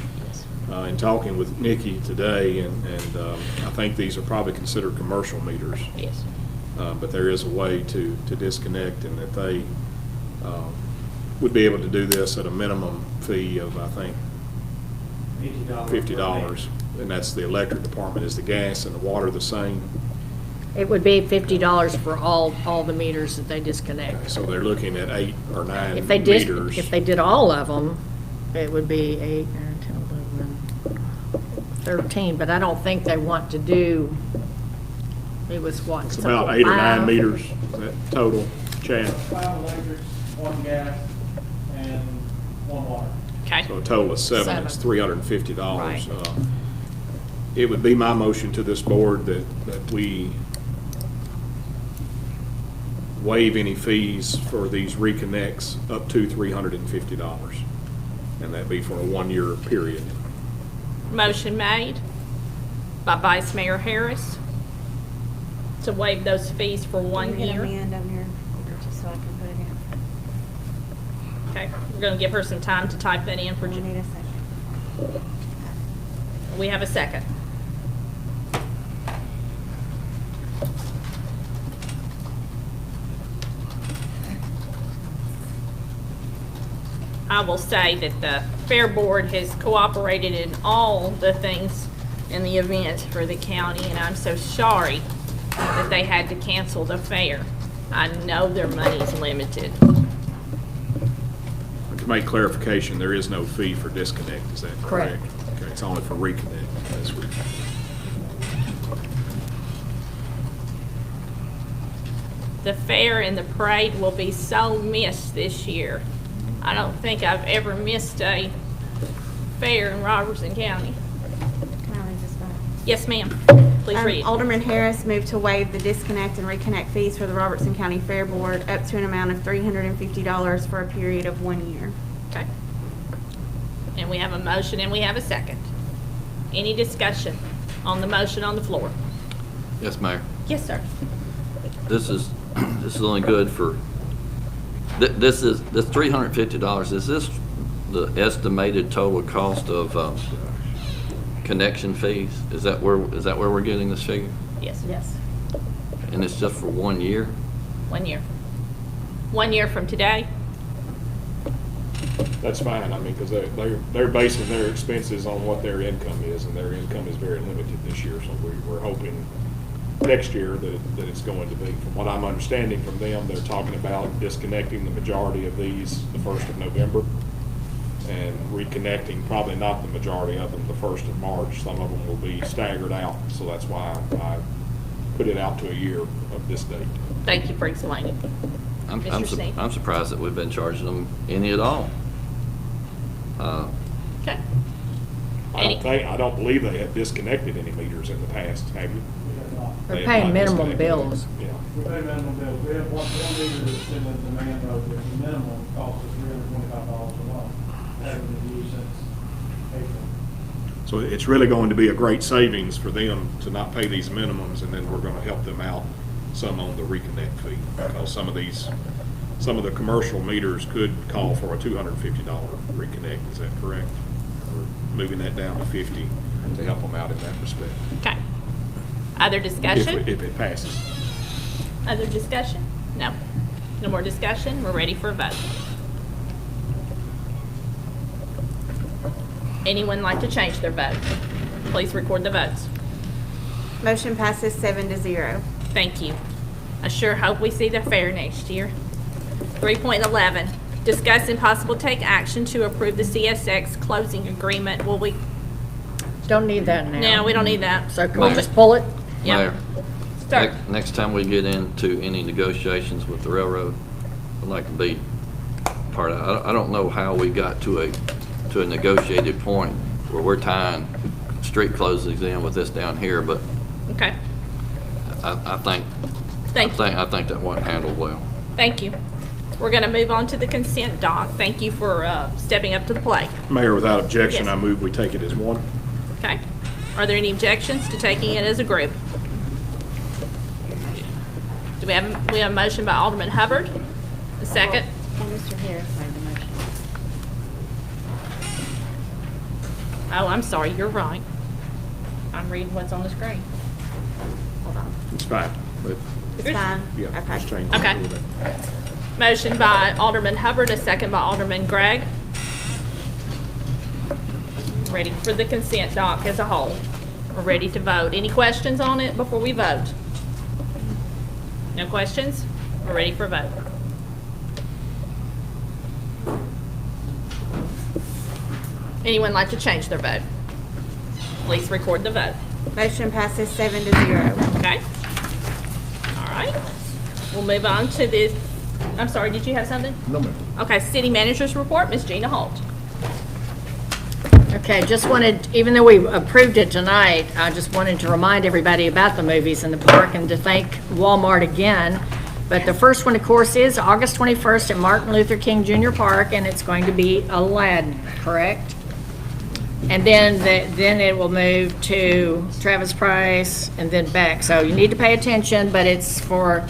In talking with Nikki today, and I think these are probably considered commercial meters. Yes. But there is a way to disconnect, and that they would be able to do this at a minimum fee of, I think, $50. And that's the electric department. Is the gas and the water the same? It would be $50 for all the meters that they disconnect. So they're looking at 8 or 9 If they meters. did, if they did all of them, it would be 8, 9, 10, 11, 13, but I don't think they want to do, it was what? It's about 8 or 9 5? meters, is that total, Chad? 5 electrics, 1 gas, and 1 water. Okay. So a total of 7, Seven. it's $350. Right. It would be my motion to this board that we waive any fees for these reconnects up to $350. And that'd be for a 1-year period. Motion made by Vice Mayor Harris to waive those fees for 1 year. on here, just so I can put it in. Okay, we're gonna give her some time to type that in for, I need a second. we have a second. I will say that the Fair Board has cooperated in all the things in the events for the county, and I'm so sorry that they had to cancel the fair. I know their money's limited. To make clarification, there is no fee for disconnect, is that correct? Correct. Okay, it's only for reconnect. That's what. The fair and the parade will be so missed this year. I don't think I've ever missed a fair in Robertson County. Can I read this back? Yes, ma'am. Please read. Alderman Harris moved to waive the disconnect and reconnect fees for the Robertson County Fair Board up to an amount of $350 for a period of 1 year. Okay. And we have a motion and we have a second. Any discussion on the motion on the floor? Yes, Mayor. Yes, sir. This is only good for, this $350, is this the estimated total cost of connection fees? Is that where we're getting this figure? Yes. Yes. And it's just for 1 year? 1 year. 1 year from today? That's fine, I mean, because they're basing their expenses on what their income is, and their income is very limited this year, so we're hoping next year that it's going to be. From what I'm understanding from them, they're talking about disconnecting the majority of these the 1st of November, and reconnecting probably not the majority of them the 1st of March. Some of them will be staggered out, so that's why I put it out to a year of this date. Thank you for explaining. I'm surprised that we've been charging them any at all. Okay. I don't believe they have disconnected any meters in the past, have you? They're They have paying not minimum disconnected bills. any. Yeah. We pay minimum bills. We have one meter that's still in the main road, which the minimum cost us $325 a month. Hasn't been used since April. So it's really going to be a great savings for them to not pay these minimums, and then we're going to help them out some on the reconnect fee, because some of the commercial meters could call for a $250 reconnect. Is that correct? We're moving that down to $50 to help them out in that respect. Okay. Other discussion? If it passes. Other discussion? No. No more discussion? We're ready for a vote. Anyone like to change their vote? Please record the votes. Motion passes 7-0. Thank you. I sure hope we see the fair next year. 3.11, discuss and possible take action to approve the CSX closing agreement. Will we? Don't need that now. No, we don't need that. So can we just pull it? Yep. Mayor, Start. next time we get into any negotiations with the railroad, I'd like to be part of it. I don't know how we got to a negotiated point where we're tying street closings in with this down here, but Okay. I think that wasn't handled well. Thank you. We're going to move on to the consent doc. Thank you for stepping up to the plate. Mayor, without objection, Yes. I move we take it as one. Okay. Are there any objections to taking it as a group? Do we have a motion by Alderman Hubbard? A second? Mr. Harris made the motion. Oh, I'm sorry, you're right. I'm reading what's on the screen. Hold on. It's fine, but, It's fine. yeah, Okay. just change it. Okay. Motion by Alderman Hubbard, a second by Alderman Gregg. Ready for the consent doc as a whole. We're ready to vote. Any questions on it before we vote? No questions? We're ready for a vote. Anyone like to change their vote? Please record the vote. Motion passes 7-0. Okay? All right. We'll move on to the, I'm sorry, did you have something? No, ma'am. Okay, city manager's report, Ms. Gina Holt. Okay, just wanted, even though we approved it tonight, I just wanted to remind everybody about the movies in the park and to thank Walmart again. But the first one, of course, is August 21st at Martin Luther King Jr. Park, and it's going to be Aladdin, correct? And then it will move to Travis Price and then back. So you need to pay attention, but it's for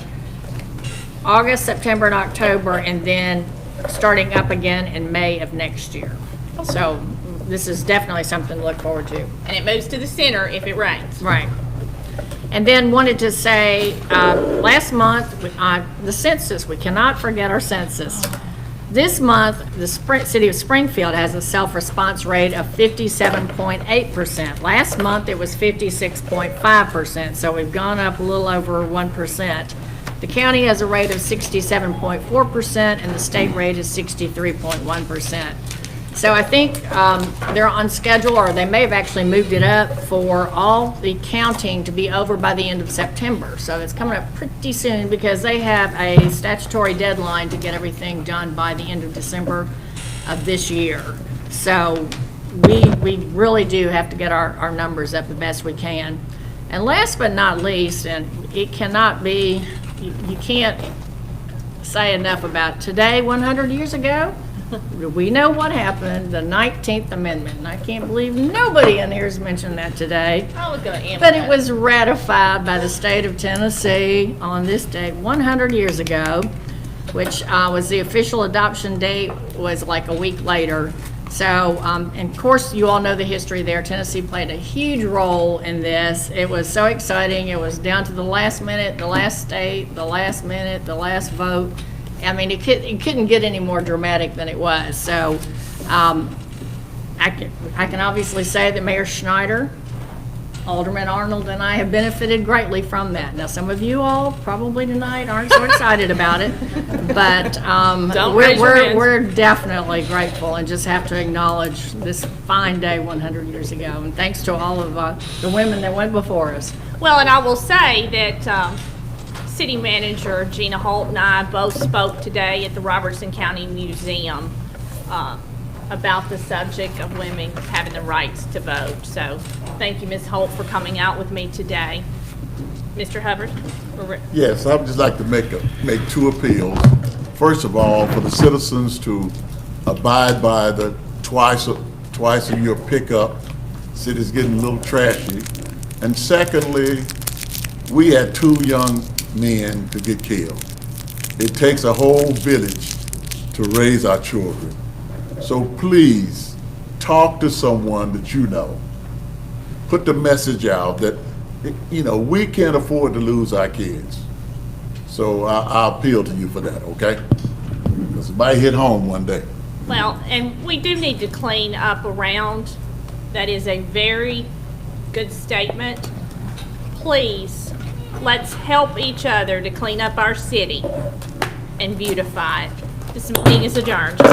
August, September, and October, and then starting up again in May of next year. So this is definitely something to look forward to. And it moves to the center if it rains. Right. And then wanted to say, last month, the census, we cannot forget our census. This month, the city of Springfield has a self-response rate of 57.8%. Last month, it was 56.5%, so we've gone up a little over 1%. The county has a rate of 67.4%, and the state rate is 63.1%. So I think they're on schedule, or they may have actually moved it up for all the counting to be over by the end of September. So it's coming up pretty soon because they have a statutory deadline to get everything done by the end of December of this year. So we really do have to get our numbers up the best we can. And last but not least, and it cannot be, you can't say enough about today, 100 years ago. We know what happened, the 19th Amendment, and I can't believe nobody in here has mentioned that today. I was going to amp But that. it was ratified by the state of Tennessee on this date 100 years ago, which was the official adoption date was like a week later. So, and of course, you all know the history there. Tennessee played a huge role in this. It was so exciting. It was down to the last minute, the last state, the last minute, the last vote. I mean, it couldn't get any more dramatic than it was. So I can obviously say that Mayor Schneider, Alderman Arnold, and I have benefited greatly from that. Now, some of you all probably tonight aren't so excited about it, but Don't raise your hands. we're definitely grateful and just have to acknowledge this fine day 100 years ago. And thanks to all of the women that went before us. Well, and I will say that City Manager Gina Holt and I both spoke today at the Robertson County Museum about the subject of women having the rights to vote. So thank you, Ms. Holt, for coming out with me today. Mr. Hubbard? Yes, I would just like to make two appeals. First of all, for the citizens to abide by the twice a year pickup. City's getting a little trashy. And secondly, we had 2 young men to get killed. It takes a whole village to raise our children. So please, talk to someone that you know. Put the message out that, we can't afford to lose our kids. So I appeal to you for that, okay? Because it might hit home one day. Well, and we do need to clean up around. That is a very good statement. Please, let's help each other to clean up our city and beautify it. This meeting is adjourned.